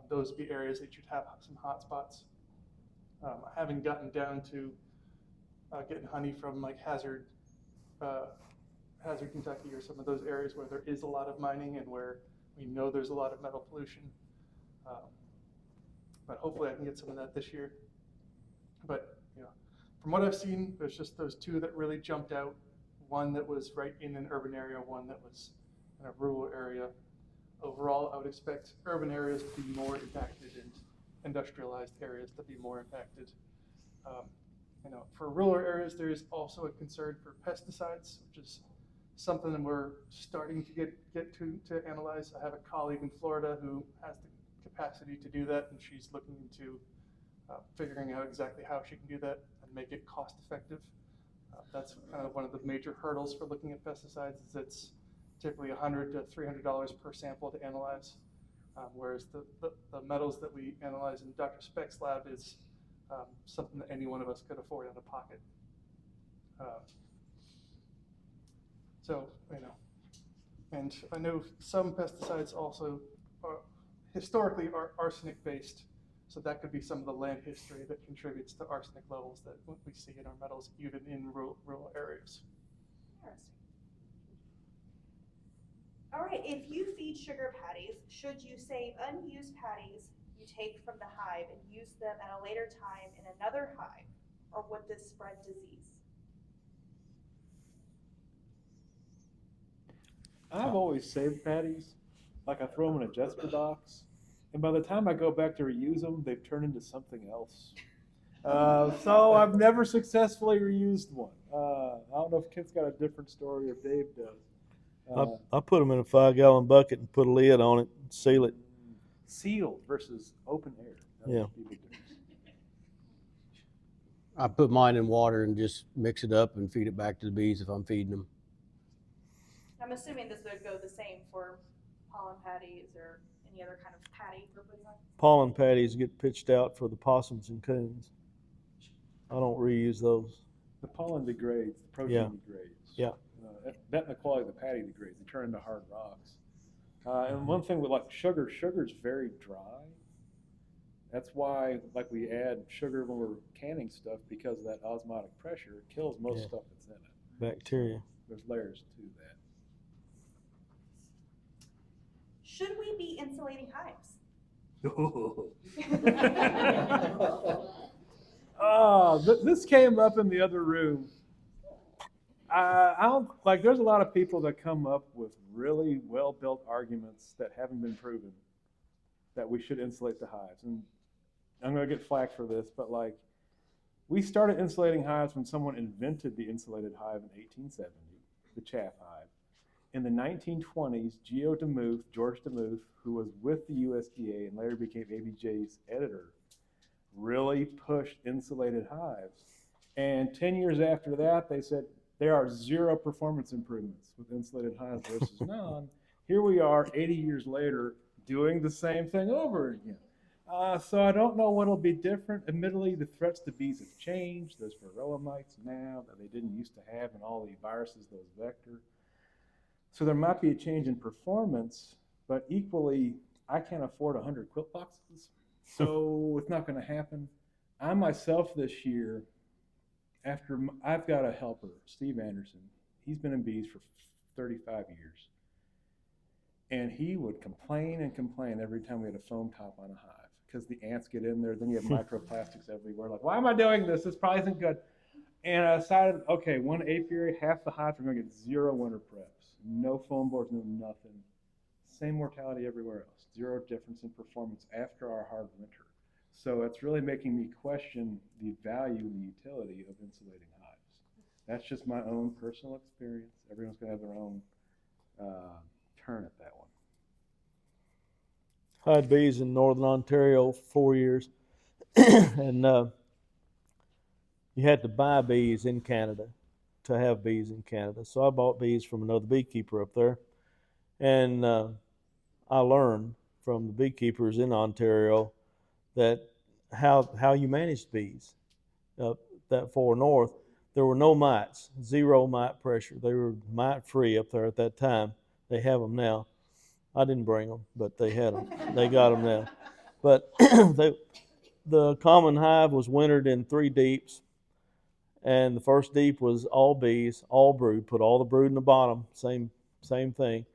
Speaker 9: those would be areas that you'd have some hot spots. I haven't gotten down to getting honey from like Hazard, Kentucky, or some of those areas where there is a lot of mining and where we know there's a lot of metal pollution. But hopefully I can get some of that this year. But from what I've seen, there's just those two that really jumped out. One that was right in an urban area, one that was in a rural area. Overall, I would expect urban areas to be more impacted and industrialized areas to be more impacted. For rural areas, there is also a concern for pesticides, which is something that we're starting to get to analyze. I have a colleague in Florida who has the capacity to do that, and she's looking into figuring out exactly how she can do that and make it cost effective. That's kind of one of the major hurdles for looking at pesticides, is it's typically $100 to $300 per sample to analyze, whereas the metals that we analyze in Dr. Speck's lab is something that any one of us could afford out of pocket. And I know some pesticides also historically are arsenic based, so that could be some of the land history that contributes to arsenic levels that we see in our metals, even in rural areas.
Speaker 1: Interesting. All right, if you feed sugar patties, should you save unused patties you take from the hive and use them at a later time in another hive, or would this spread disease?
Speaker 3: I've always saved patties. Like I throw them in a Jesper box, and by the time I go back to reuse them, they've turned into something else. So I've never successfully reused one. I don't know if Kent's got a different story or Dave does.
Speaker 5: I put them in a 5-gallon bucket and put a lid on it and seal it.
Speaker 3: Sealed versus open air. That
Speaker 5: Yeah.
Speaker 3: would be a big difference.
Speaker 2: I put mine in water and just mix it up and feed it back to the bees if I'm feeding them.
Speaker 1: I'm assuming this would go the same for pollen patties or any other kind of patty for putting on.
Speaker 5: Pollen patties get pitched out for the possums and coons. don't reuse those.
Speaker 3: The pollen degrades, the protein
Speaker 5: Yeah.
Speaker 3: degrades.
Speaker 5: Yeah.
Speaker 3: That and the quality of the patty degrades. They turn into hard rocks. And one thing with like sugar's very dry. That's why like we add sugar when we're canning stuff, because of that osmotic pressure. It kills most
Speaker 5: Yeah.
Speaker 3: stuff that's in it.
Speaker 5: Bacteria.
Speaker 3: There's layers to that.
Speaker 1: Should we be insulating hives?
Speaker 3: This came up in the other room. I don't like. There's a lot of people that come up with really well-built arguments that haven't been proven that we should insulate the hives. And I'm going to get flack for this, but like, we started insulating hives when someone invented the insulated hive in 1870, the chaff hive. In the 1920s, George DeMuth, who was with the USDA and later became ABJ's editor, really pushed insulated hives. And 10 years after that, they said there are 0 performance improvements with insulated hives versus none. Here we are 80 years later doing the same thing over again. So I don't know what'll be different. Admittedly, the threats to bees have changed. There's varroa mites now that they didn't used to have, and all the viruses those vector. So there might be a change in performance, but equally, I can't afford 100 quilt boxes, so it's not going to happen. I myself this year, I've got a helper, Steve Anderson. He's been in bees for 35 years. And he would complain and complain every time we had a foam top on a hive, because the ants get in there, then you have microplastics everywhere. Like, why am I doing this? This probably isn't good. And I decided, okay, one apiary, half the hives are going to get 0 winter preps. No foam boards, no nothing. Same mortality everywhere else. 0 difference in performance after our hard winter. So it's really making me question the value and the utility of insulating hives. That's just my own personal experience. Everyone's going to have their own turn at that one.
Speaker 5: I had bees in Northern Ontario 4 years, and you had to buy bees in Canada to have bees in Canada. So I bought bees from another beekeeper up there, and I learned from the beekeepers in Ontario that how you managed bees up that far north. There were no mites, 0 mite pressure. They were mite free up there at that time. They have them now. I didn't bring them, but they had them. They got them now. But the common hive was wintered in 3 deeps, and the first deep was all bees, all brood. Put all the brood in the bottom, same thing,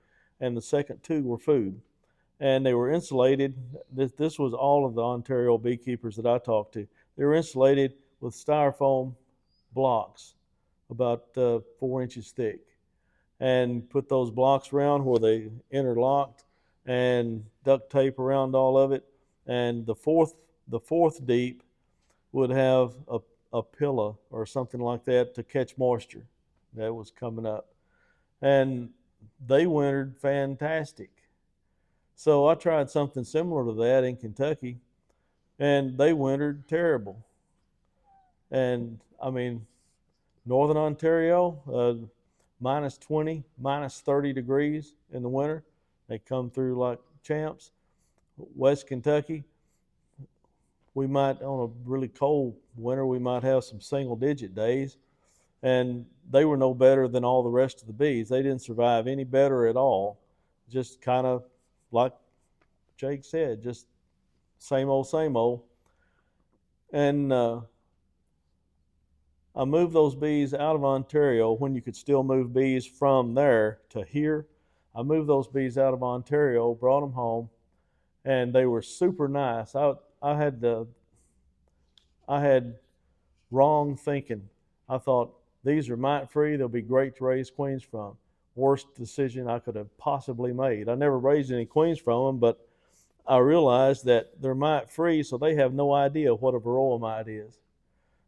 Speaker 5: and the second 2 were food, and they were insulated. This was all of the Ontario beekeepers that I talked to. They were insulated with styrofoam blocks, about 4 inches thick, and put those blocks around where they interlocked, and duct tape around all of it. And the fourth deep would have a pillow or something like that to catch moisture that was coming up, and they wintered fantastic. So I tried something similar to that in Kentucky, and they wintered terrible. And I mean, Northern Ontario, minus 20, minus 30 degrees in the winter. They come through like champs. West Kentucky, we might, on a really cold winter, we might have some single-digit days, and they were no better than all the rest of the bees. They didn't survive any better at all. Just kind of like Jake said, just same old, same old. And I moved those bees out of Ontario when you could still move bees from there to here. I moved those bees out of Ontario, brought them home, and they were super nice. I had wrong thinking. I thought, these are mite-free, they'll be great to raise queens from. Worst decision I could have possibly made. I never raised any queens from them, but I realized that they're mite-free, so they have no idea what a varroa mite is.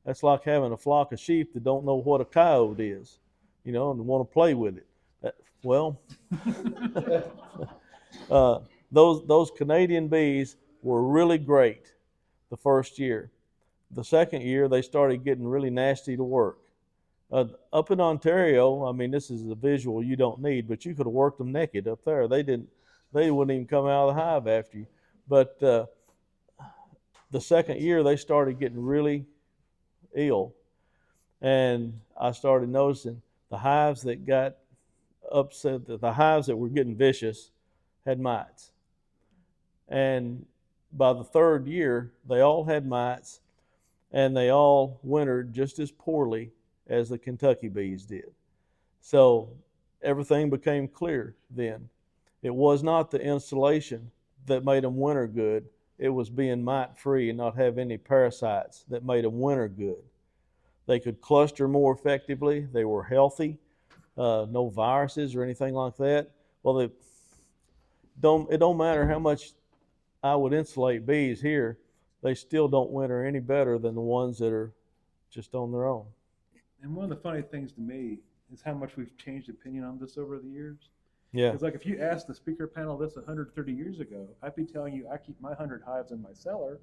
Speaker 5: That's like having a flock of sheep that don't know what a coyote is, and want to play with it. Those Canadian bees were really great the first year. The second year, they started getting really nasty to work. Up in Ontario, I mean, this is a visual you don't need, but you could have worked them naked up there. They wouldn't even come out of the hive after you. But the second year, they started getting really ill. And I started noticing the hives that got upset, the hives that were getting vicious had mites. And by the third year, they all had mites, and they all wintered just as poorly as the Kentucky bees did. So everything became clear then. It was not the insulation that made them winter good. It was being mite-free and not have any parasites that made them winter good. They could cluster more effectively. They were healthy, no viruses or anything like that. Well, it don't matter how much I would insulate bees here, they still don't winter any better than the ones that are just on their own.
Speaker 3: And one of the funny things to me is how much we've changed opinion on this over the years.
Speaker 5: Yeah.
Speaker 3: Because like if you asked the speaker panel this 130 years ago, I'd be telling you I keep my 100 hives in my cellar,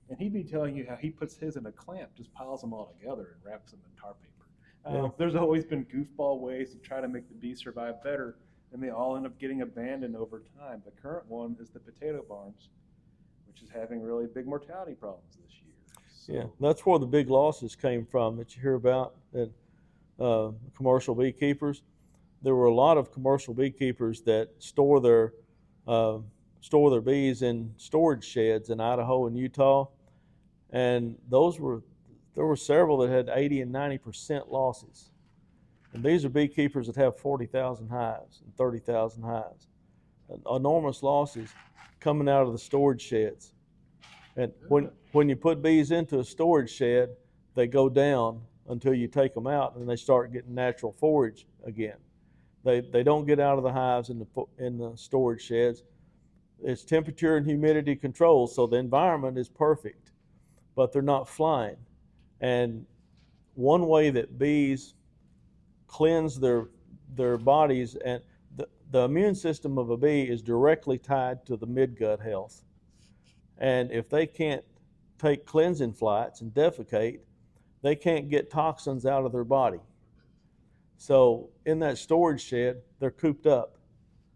Speaker 3: and he'd be telling you how he puts his in a clamp, just piles them all together and wraps them in tar paper. There's always been goofball ways to try to make the bees survive better, and they all end up getting abandoned over time. The current one is the potato barns, which is having really big mortality problems this year. So,
Speaker 5: yeah, that's where the big losses came from that you hear about at commercial beekeepers. There were a lot of commercial beekeepers that store their bees in storage sheds in Idaho and Utah, and there were several that had 80 and 90% losses. And these are beekeepers that have 40,000 hives and 30,000 hives. Enormous losses coming out of the storage sheds. And when you put bees into a storage shed, they go down until you take them out, and they start getting natural forage again. They don't get out of the hives in the storage sheds. It's temperature and humidity control, so the environment is perfect, but they're not flying. And one way that bees cleanse their bodies, and the immune system of a bee is directly tied to the midgut health. And if they can't take cleansing flights and defecate, they can't get toxins out of their body. So in that storage shed, they're cooped up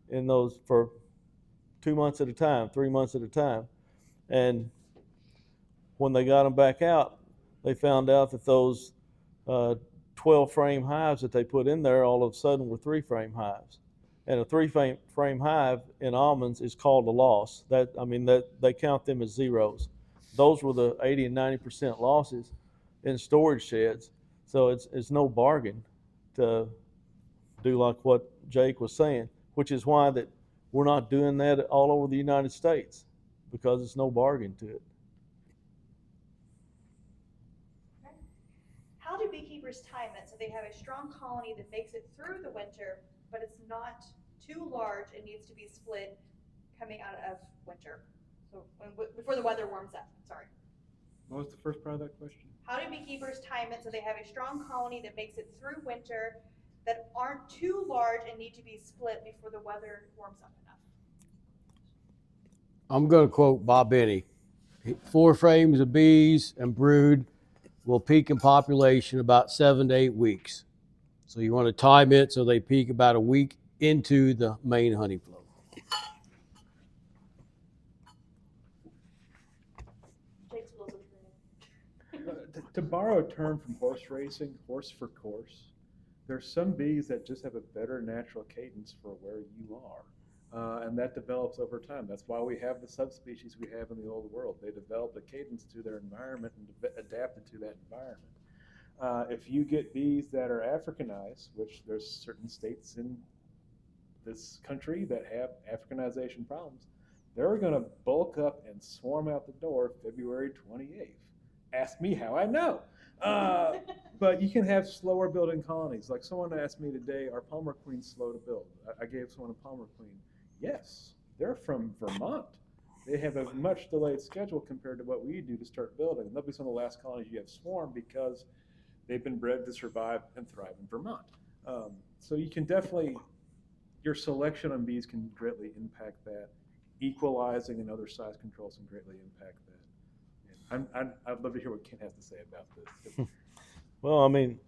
Speaker 5: in those for 2 months at a time, 3 months at a time. And when they got them back out, they found out that those 12-frame hives that they put in there all of a sudden were 3-frame hives. And a 3-frame hive in almonds is called a loss. That they count them as zeros. Those were the 80 and 90% losses in storage sheds. So it's no bargain to do like what Jake was saying, which is why that we're not doing that all over the United States, because it's no bargain to it.
Speaker 1: How do beekeepers time it so they have a strong colony that makes it through the winter, but it's not too large and needs to be split coming out of winter? So before the weather warms up, sorry.
Speaker 3: what was the first part of that question?
Speaker 1: How do beekeepers time it so they have a strong colony that makes it through winter, that aren't too large and need to be split before the weather warms up enough?
Speaker 2: I'm going to quote Bob Benny. 4 frames of bees and brood will peak in population about 7 to 8 weeks. So you want to time it so they peak about a week into the main honey flow.
Speaker 1: Jake's a little bit
Speaker 3: To borrow a term from horse racing, horse for course, there's some bees that just have a better natural cadence for where you are. And that develops over time. That's why we have the subspecies we have in the old world. They developed a cadence to their environment and adapted to that environment. If you get bees that are Africanized, which there's certain states in this country that have Africanization problems, they're going to bulk up and swarm out the door February 28th. Ask me how I know. But you can have slower building colonies. Like someone asked me today, are Palmer queens slow to build? I gave someone a Palmer queen. Yes, they're from Vermont. They have a much delayed schedule compared to what we do to start building. And they'll be some of the last colonies you have swarm because they've been bred to survive and thrive in Vermont. So you can definitely, your selection on bees can greatly impact that. Equalizing and other size controls can greatly impact that. And I'd love to hear what Ken has to say about this.
Speaker 5: Well, I mean,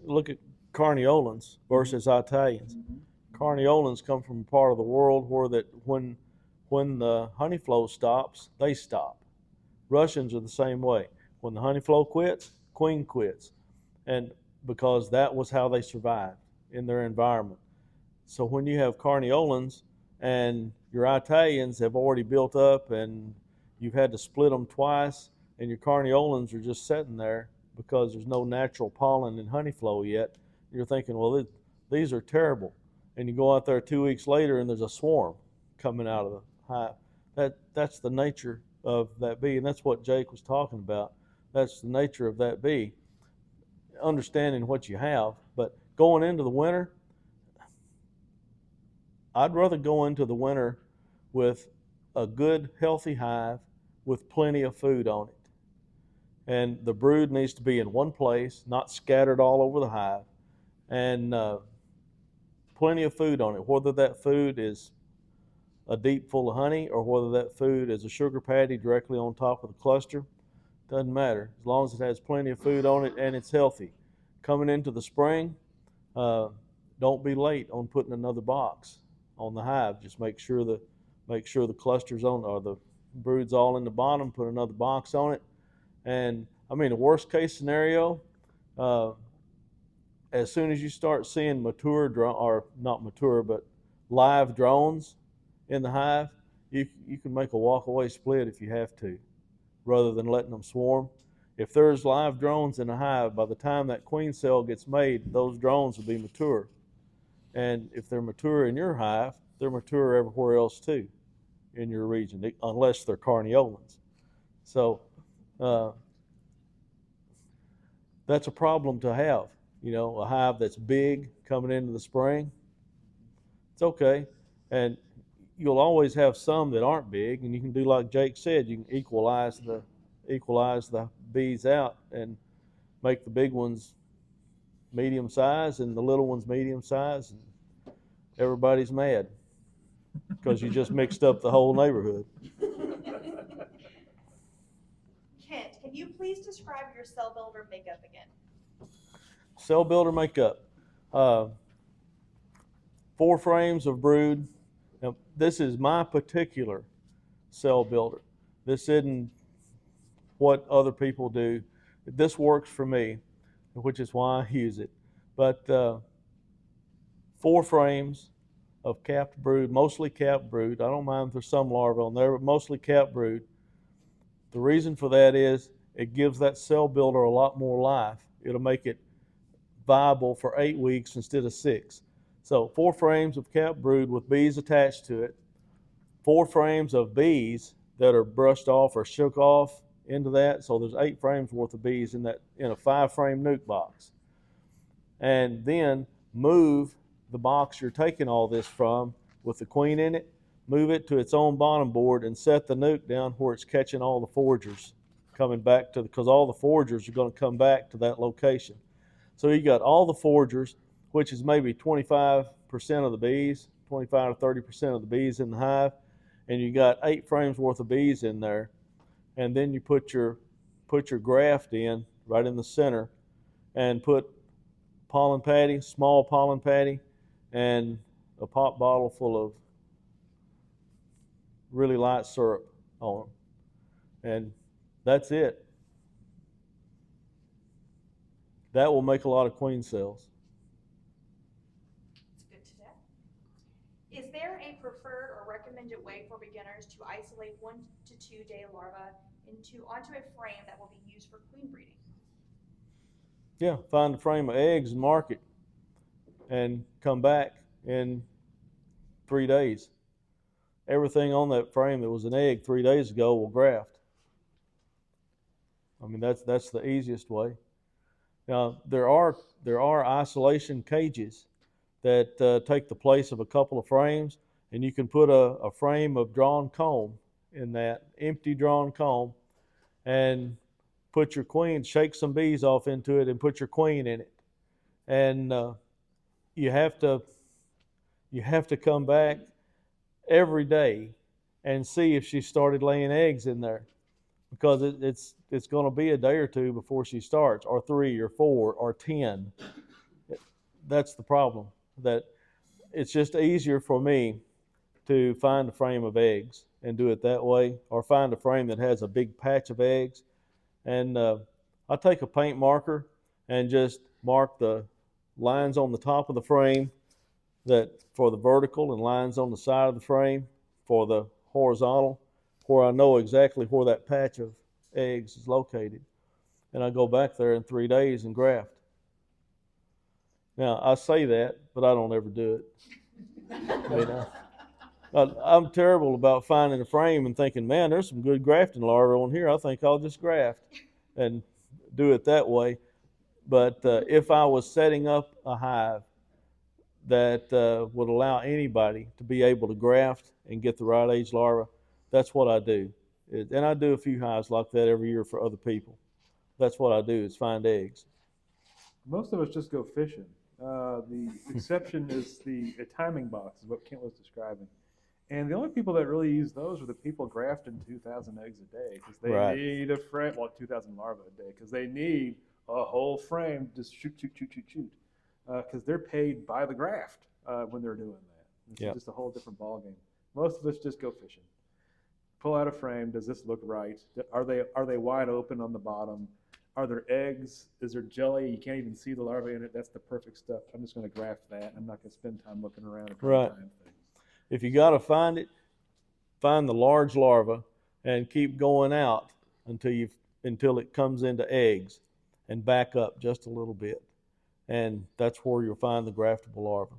Speaker 5: look at Carniolans versus Italians. Carniolans come from a part of the world where that when the honey flow stops, they stop. Russians are the same way. When the honey flow quits, queen quits, and because that was how they survived in their environment. So when you have carniolans and your Italians have already built up and you've had to split them twice, and your carniolans are just sitting there because there's no natural pollen and honey flow yet, you're thinking, well, these are terrible. And you go out there 2 weeks later and there's a swarm coming out of the hive. That's the nature of that bee, and that's what Jake was talking about. That's the nature of that bee, understanding what you have. But going into the winter, I'd rather go into the winter with a good, healthy hive with plenty of food on it. And the brood needs to be in one place, not scattered all over the hive, and plenty of food on it, whether that food is a deep full of honey or whether that food is a sugar patty directly on top of the cluster. Doesn't matter, as long as it has plenty of food on it and it's healthy. Coming into the spring, don't be late on putting another box on the hive. Just make sure the cluster's on, or the brood's all in the bottom. Put another box on it. And I mean, the worst case scenario, as soon as you start seeing mature or not mature, but live drones in the hive, you can make a walk-away split if you have to, rather than letting them swarm. If there's live drones in a hive, by the time that queen cell gets made, those drones will be mature. And if they're mature in your hive, they're mature everywhere else too in your region, unless they're carniolans. So that's a problem to have. You know, a hive that's big coming into the spring, it's okay. And you'll always have some that aren't big, and you can do like Jake said, you can equalize the bees out and make the big ones medium size and the little ones medium size, and everybody's mad because you just mixed up the whole neighborhood.
Speaker 1: Kent, can you please describe your cell builder makeup again?
Speaker 5: Cell builder makeup. 4 frames of brood. Now, this is my particular cell builder. This isn't what other people do. This works for me, which is why I use it. But 4 frames of capped brood, mostly capped brood. I don't mind if there's some larvae on there, but mostly capped brood. The reason for that is it gives that cell builder a lot more life. It'll make it viable for 8 weeks instead of 6. So 4 frames of capped brood with bees attached to it, 4 frames of bees that are brushed off or shook off into that. So there's 8 frames worth of bees in a 5-frame nuke box. And then move the box you're taking all this from with the queen in it, move it to its own bottom board and set the nuke down where it's catching all the foragers coming back to, because all the foragers are going to come back to that location. So you got all the foragers, which is maybe 25% of the bees, 25 to 30% of the bees in the hive, and you got 8 frames worth of bees in there, and then you put your graft in right in the center, and put pollen patty, small pollen patty, and a pop bottle full of really light syrup on them, and that's it. That will make a lot of queen cells.
Speaker 1: It's good to know. Is there a preferred or recommended way for beginners to isolate 1 to 2 day larvae onto a frame that will be used for queen breeding?
Speaker 5: Yeah, find a frame of eggs and mark it, and come back in 3 days. Everything on that frame that was an egg 3 days ago will graft. I mean, that's the easiest way. Now, there are isolation cages that take the place of a couple of frames, and you can put a frame of drawn comb in that, empty drawn comb, and put your queen, shake some bees off into it and put your queen in it. And you have to come back every day and see if she started laying eggs in there, because it's going to be a day or 2 before she starts, or 3 or 4 or 10. That's the problem. That it's just easier for me to find a frame of eggs and do it that way, or find a frame that has a big patch of eggs. And I take a paint marker and just mark the lines on the top of the frame that for the vertical and lines on the side of the frame for the horizontal, where I know exactly where that patch of eggs is located. And I go back there in 3 days and graft. Now, I say that, but I don't ever do it. You know? I'm terrible about finding a frame and thinking, man, there's some good grafting larvae on here. I think I'll just graft and do it that way. But if I was setting up a hive that would allow anybody to be able to graft and get the right age larva, that's what I do. And I do a few hives like that every year for other people. That's what I do, is find eggs.
Speaker 3: Most of us just go fishing. The exception is the timing box, is what Kent was describing. And the only people that really use those are the people grafting 2,000 eggs a day, because they need a frame, well, 2,000 larvae a day, because they need a whole frame to shoot, because they're paid by the graft when they're doing that. It's just a whole different ballgame. Most of us just go fishing. Pull out a frame. Does this look right? Are they wide open on the bottom? Are there eggs? Is there jelly? You can't even see the larvae in it. That's the perfect stuff. I'm just going to graft that. I'm not going to spend time looking around and trying to find things.
Speaker 5: If you got to find it, find the large larva and keep going out until it comes into eggs, and back up just a little bit, and that's where you'll find the graftable larva.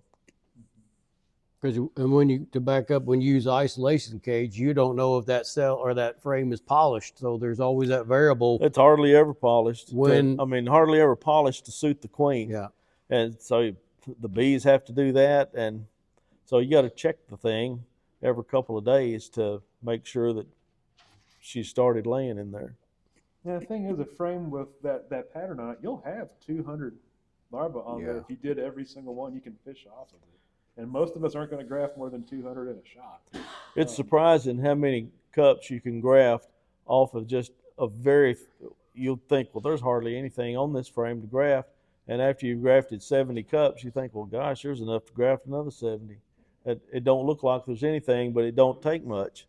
Speaker 2: Because when you use isolation cage, you don't know if that cell or that frame is polished. So there's always that variable.
Speaker 5: It's hardly ever polished. Hardly ever polished to suit the queen.
Speaker 2: Yeah.
Speaker 5: And so the bees have to do that, and so you got to check the thing every couple of days to make sure that she started laying in there.
Speaker 3: Yeah, the thing is, a frame with that pattern on it, you'll have 200 larvae on there. If you did every single one, you can fish off of it. And most of us aren't going to graft more than 200 in a shot.
Speaker 5: It's surprising how many cups you can graft off of just a very, you'll think, well, there's hardly anything on this frame to graft. And after you've grafted 70 cups, you think, well, gosh, there's enough to graft another 70. It don't look like there's anything, but it don't take much.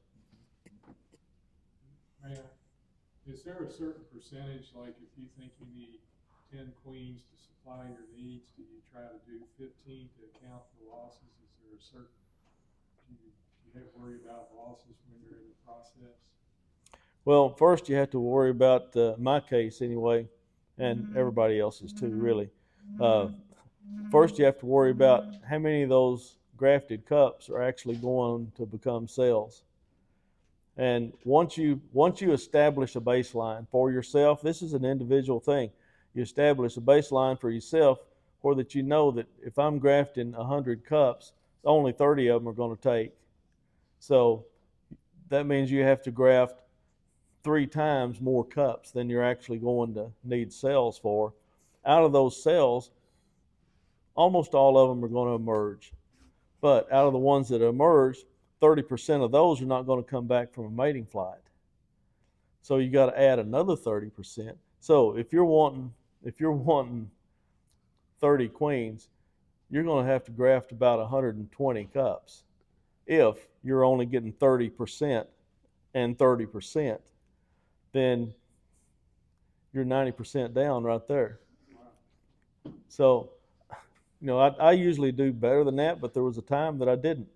Speaker 12: Is there a certain percentage, like if you think you need 10 queens to supply your needs, do you try to do 15 to account for losses? Is there a certain, do you have to worry about losses when you're in the process?
Speaker 5: Well, first you have to worry about, my case anyway, and everybody else's too, really. First you have to worry about how many of those grafted cups are actually going to become cells. And once you establish a baseline for yourself, this is an individual thing. You establish a baseline for yourself where that you know that if I'm grafting 100 cups, only 30 of them are going to take. So that means you have to graft 3 times more cups than you're actually going to need cells for. Out of those cells, almost all of them are going to emerge. But out of the ones that emerge, 30% of those are not going to come back from a mating flight. So you got to add another 30%. So if you're wanting 30 queens, you're going to have to graft about 120 cups. If you're only getting 30% and 30%, then you're 90% down right there. So, I usually do better than that, but there was a time that I didn't.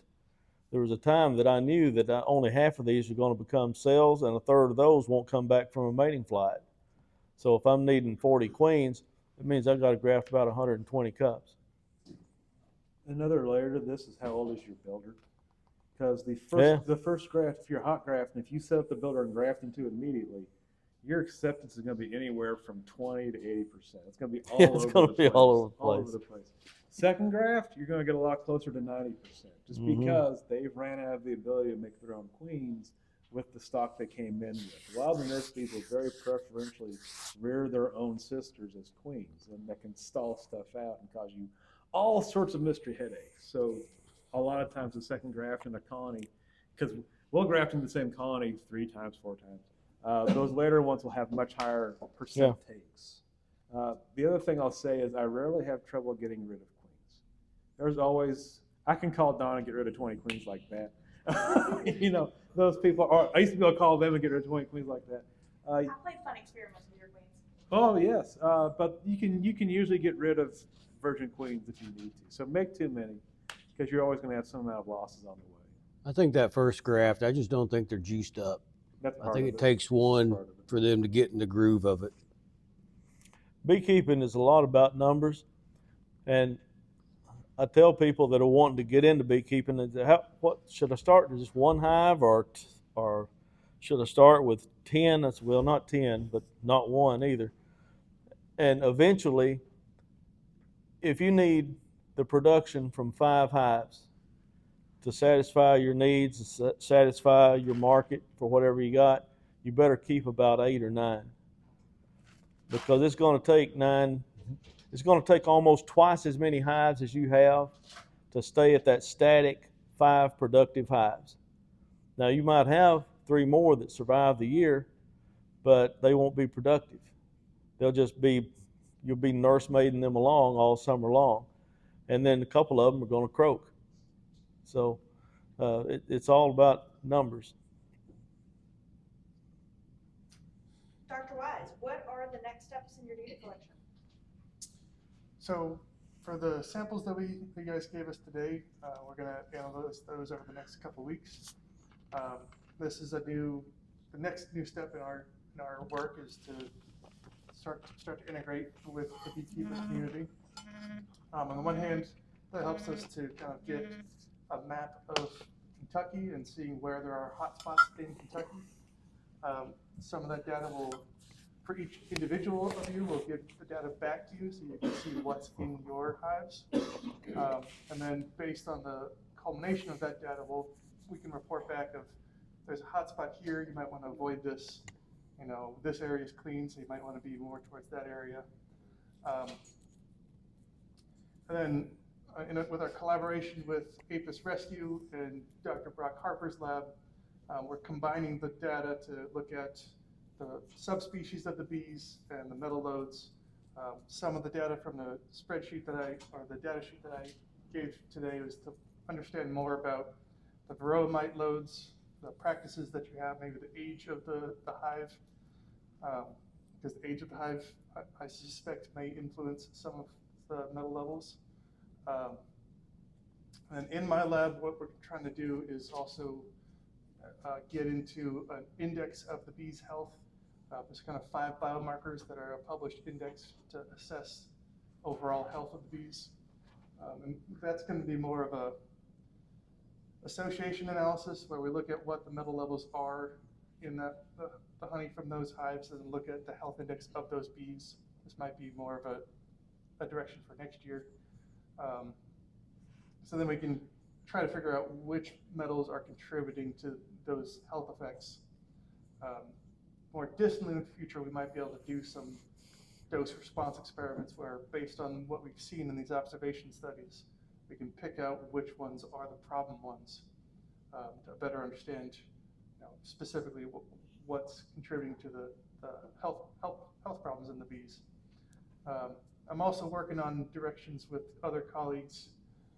Speaker 5: There was a time that I knew that only half of these are going to become cells, and a third of those won't come back from a mating flight. So if I'm needing 40 queens, it means I've got to graft about 120 cups.
Speaker 3: Another layer to this is how old is your builder? Because the first graft, if you're hot grafting, if you set up the builder and graft into it immediately, your acceptance is going to be anywhere from 20 to 80%. It's going to be all over the place. Second graft, you're going to get a lot closer to 90%, just because they've ran out of the ability to make their own queens with the stock they came in with. A lot of the nurse bees will very preferentially rear their own sisters as queens, and that can stall stuff out and cause you all sorts of mystery headaches. So a lot of times the second graft in a colony, because we'll graft in the same colony 3 times, 4 times. Those later ones will have much higher percent takes. The other thing I'll say is I rarely have trouble getting rid of queens. There's always, I can call Don and get rid of 20 queens like that. Those people, I used to be able to call them and get rid of 20 queens like that.
Speaker 1: I played fun experiments with your queens.
Speaker 3: Oh, yes, but you can usually get rid of virgin queens if you need to. So make too many, because you're always going to have some amount of losses on the way.
Speaker 2: I think that first graft, I just don't think they're juiced up.
Speaker 3: That's
Speaker 2: I
Speaker 3: part
Speaker 2: think
Speaker 3: of
Speaker 2: it takes one
Speaker 3: Part of it.
Speaker 2: for them to get in the groove of it.
Speaker 5: Beekeeping is a lot about numbers, and I tell people that are wanting to get into beekeeping, what should I start with just one hive, or should I start with 10? That's, well, not 10, but not one either. And eventually, if you need the production from 5 hives to satisfy your needs, to satisfy your market for whatever you got, you better keep about 8 or 9, because it's going to take 9. It's going to take almost twice as many hives as you have to stay at that static 5 productive hives. Now, you might have 3 more that survive the year, but they won't be productive. They'll just be, you'll be nursemaiding them along all summer long. And then a couple of them are going to croak. So it's all about numbers.
Speaker 4: Dr. Wise, what are the next steps in your data collection?
Speaker 9: So for the samples that you guys gave us today, we're going to analyze those over the next couple weeks. This is the next new step in our work is to start to integrate with the beekeepers community. On the one hand, that helps us to kind of get a map of Kentucky and seeing where there are hotspots in Kentucky. Some of that data for each individual of you, will give the data back to you so you can see what's in your hives. And then based on the culmination of that data, we can report back of there's a hotspot here, you might want to avoid this. This area is clean, so you might want to be more towards that area. And then with our collaboration with Apis Rescue and Dr. Brock Harper's lab, we're combining the data to look at the subspecies of the bees and the metal loads. Some of the data from the spreadsheet the data sheet that I gave today was to understand more about the varroa loads, the practices that you have, maybe the age of the hive, because the age of the hive, I suspect, may influence some of the metal levels. And in my lab, what we're trying to do is also get into an index of the bee's health. There's kind of 5 biomarkers that are a published index to assess overall health of the bees. And that's going to be more of a association analysis where we look at what the metal levels are in the honey from those hives and look at the health index of those bees. This might be more of a direction for next year. So then we can try to figure out which metals are contributing to those health effects. More distantly in the future, we might be able to do some dose response experiments where, based on what we've seen in these observation studies, we can pick out which ones are the problem ones to better understand specifically what's contributing to the health problems in the bees. I'm also working on directions with other colleagues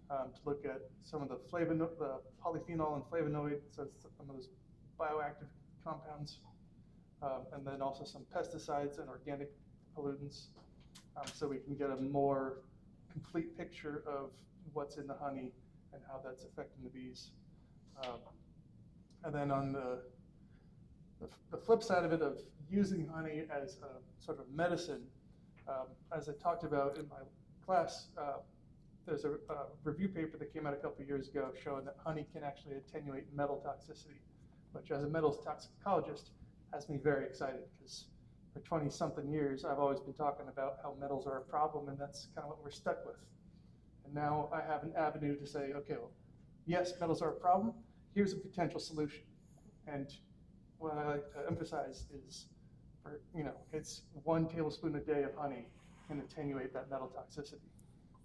Speaker 9: to look at some of the polyphenol and flavonoid, so some of those bioactive compounds, and then also some pesticides and organic pollutants, so we can get a more complete picture of what's in the honey and how that's affecting the bees. And then on the flip side of it, of using honey as a sort of medicine, as I talked about in my class, there's a review paper that came out a couple of years ago showing that honey can actually attenuate metal toxicity, which as a metals toxicologist has me very excited, because for 20-something years I've always been talking about how metals are a problem, and that's kind of what we're stuck with. And now I have an avenue to say, okay, well, yes, metals are a problem. Here's a potential solution. And what I like to emphasize is, it's 1 tablespoon a day of honey can attenuate that metal toxicity.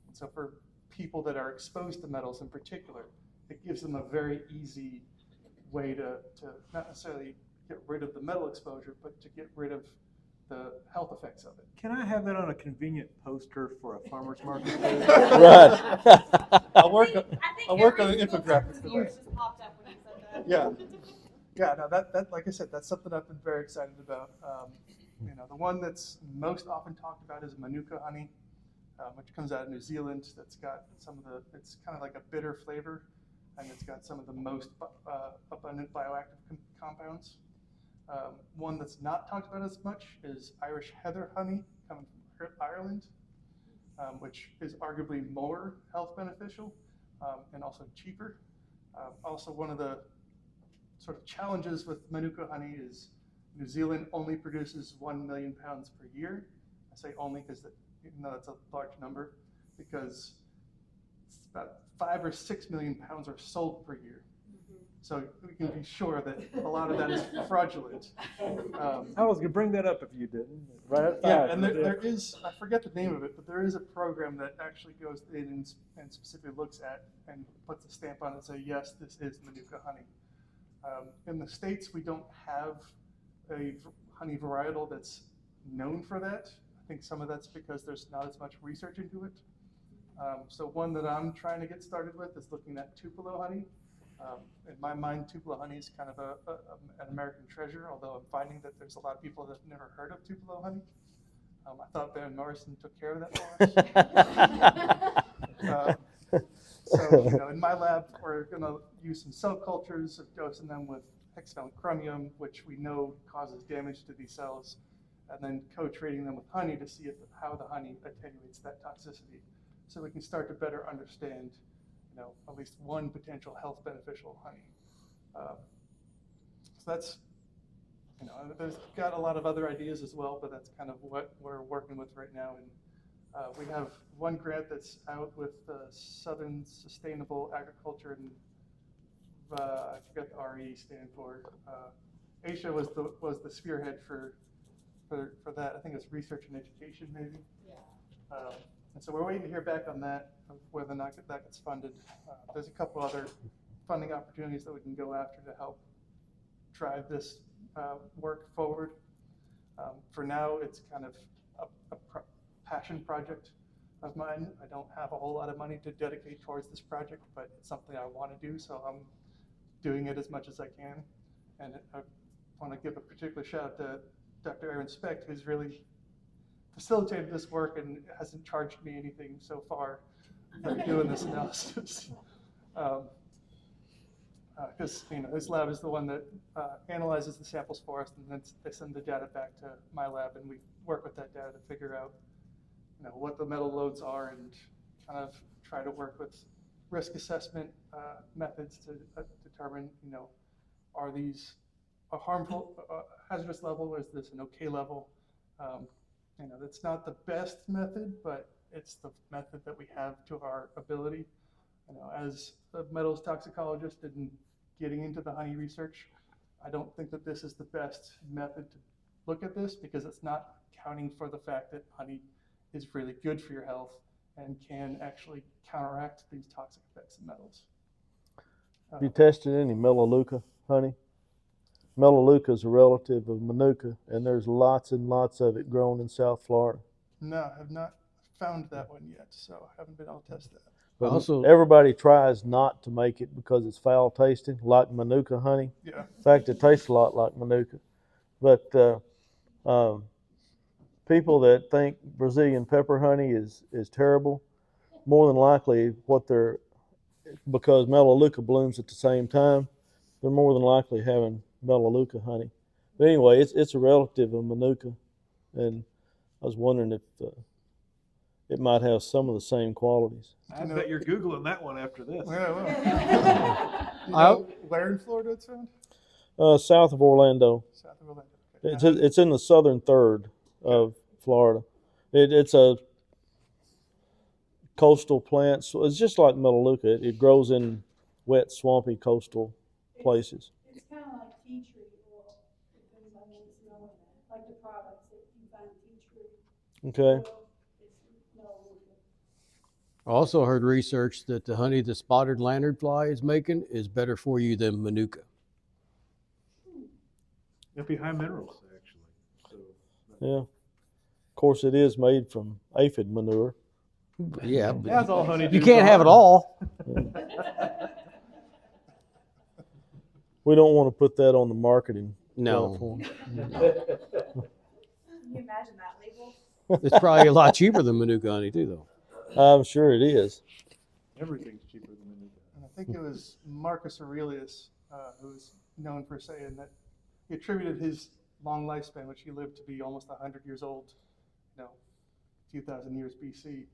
Speaker 9: And so for people that are exposed to metals in particular, it gives them a very easy way to not necessarily get rid of the metal exposure, but to get rid of the health effects of it.
Speaker 3: Can I have that on a convenient poster for a farmer's market?
Speaker 5: Right.
Speaker 3: I'll work on an
Speaker 1: every
Speaker 3: infographic
Speaker 1: single
Speaker 3: for
Speaker 1: ears
Speaker 3: that.
Speaker 1: just popped up when you said that.
Speaker 9: Yeah. Yeah, no, that like I said, that's something I've been very excited about. The one that's most often talked about is Manuka honey, which comes out of New Zealand. That's got it's kind of like a bitter flavor, and it's got some of the most abundant bioactive compounds. One that's not talked about as much is Irish heather honey, coming from Ireland, which is arguably more health beneficial and also cheaper. Also, one of the sort of challenges with Manuka honey is New Zealand only produces 1 million pounds per year. I say only because even though that's a large number, because it's about 5 or 6 million pounds are sold per year. So we can be sure that a lot of that is fraudulent.
Speaker 3: I was gonna bring that up if you didn't. Right at
Speaker 9: Yeah,
Speaker 3: five,
Speaker 9: and
Speaker 3: you
Speaker 9: there
Speaker 3: did.
Speaker 9: is, I forget the name of it, but there is a program that actually goes in and specifically looks at and puts a stamp on it and say, yes, this is Manuka honey. In the States, we don't have a honey varietal that's known for that. I think some of that's because there's not as much research into it. So one that I'm trying to get started with is looking at Tupelo honey. In my mind, Tupelo honey is kind of an American treasure, although I'm finding that there's a lot of people that have never heard of Tupelo honey. I thought Ben Morrison took care of that for us. So, in my lab, we're going to use some cell cultures of dosing them with hexavalent chromium, which we know causes damage to these cells, and then co-treating them with honey to see how the honey attenuates that toxicity, so we can start to better understand, at least one potential health beneficial honey. So that's, there's got a lot of other ideas as well, but that's kind of what we're working with right now. And we have one grant that's out with Southern Sustainable Agriculture, and I forget the RE stand for. Aisha was the spearhead for that. I think it's research and education, maybe. Yeah. And so we're waiting to hear back on that, of whether or not that gets funded. There's a couple other funding opportunities that we can go after to help drive this work forward. For now, it's kind of a passion project of mine. I don't have a whole lot of money to dedicate towards this project, but it's something I want to do, so I'm doing it as much as I can. And I want to give a particular shout out to Dr. Aaron Specht, who's really facilitated this work and hasn't charged me anything so far for doing this analysis. Because his lab is the one that analyzes the samples for us, and then they send the data back to my lab, and we work with that data to figure out what the metal loads are, and kind of try to work with risk assessment methods to determine, are these a harmful, hazardous level, or is this an okay level? That's not the best method, but it's the method that we have to our ability. As a metals toxicologist and getting into the honey research, I don't think that this is the best method to look at this, because it's not counting for the fact that honey is really good for your health and can actually counteract these toxic effects of metals.
Speaker 5: Have you tested any Melaleuca honey? Melaleuca is a relative of Manuka, and there's lots and lots of it grown in South Florida.
Speaker 9: No, I have not found that one yet, so I haven't been able to test that.
Speaker 5: But
Speaker 2: Also,
Speaker 5: everybody tries not to make it because it's foul tasting, like Manuka honey.
Speaker 9: Yeah.
Speaker 5: In fact, it tastes a lot like Manuka. But people that think Brazilian pepper honey is terrible, more than likely because Melaleuca blooms at the same time, they're more than likely having Melaleuca honey. But anyway, it's a relative of Manuka, and I was wondering if it might have some of the same qualities.
Speaker 3: I bet you're Googling that one after this.
Speaker 9: Yeah, well. Where in Florida it's found?
Speaker 5: South of Orlando.
Speaker 9: South of Orlando. Okay.
Speaker 5: It's in the southern third of Florida. It's a coastal plant. So it's just like Melaleuca. It grows in wet, swampy coastal places.
Speaker 13: It's kind of like tea tree oil, depends on what's known, like the products that you find tea tree.
Speaker 5: Okay.
Speaker 13: Oil, it's Melaleuca.
Speaker 2: I also heard research that the honey the spotted lanternfly is making is better for you than Manuka.
Speaker 3: It'd be high minerals, actually. So,
Speaker 5: Yeah. Of course, it is made from aphid manure.
Speaker 2: Yeah, but
Speaker 3: that's all honey.
Speaker 2: you can't have it all.
Speaker 5: We don't want to put that on the marketing
Speaker 2: No.
Speaker 5: platform.
Speaker 1: Can you imagine that label?
Speaker 2: It's probably a lot cheaper than Manuka honey too, though.
Speaker 5: I'm sure it is.
Speaker 3: Everything's cheaper than Manuka.
Speaker 9: And I think it was Marcus Aurelius who's known for saying that he attributed his long lifespan, which he lived to be almost 100 years old, 2,000 years BC.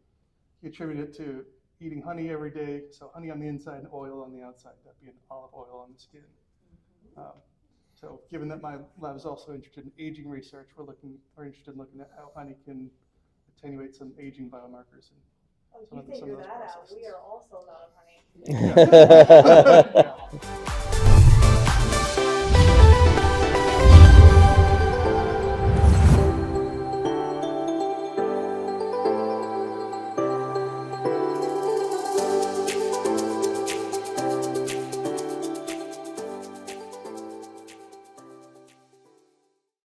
Speaker 9: He attributed it to eating honey every day, so honey on the inside and oil on the outside, that being olive oil on the skin. So given that my lab is also interested in aging research, we're interested in looking at how honey can attenuate some aging biomarkers. And
Speaker 4: Oh,
Speaker 9: some
Speaker 4: you
Speaker 9: of those
Speaker 4: figure that out,
Speaker 9: processes.
Speaker 4: we are also not on honey.
Speaker 9: Yeah.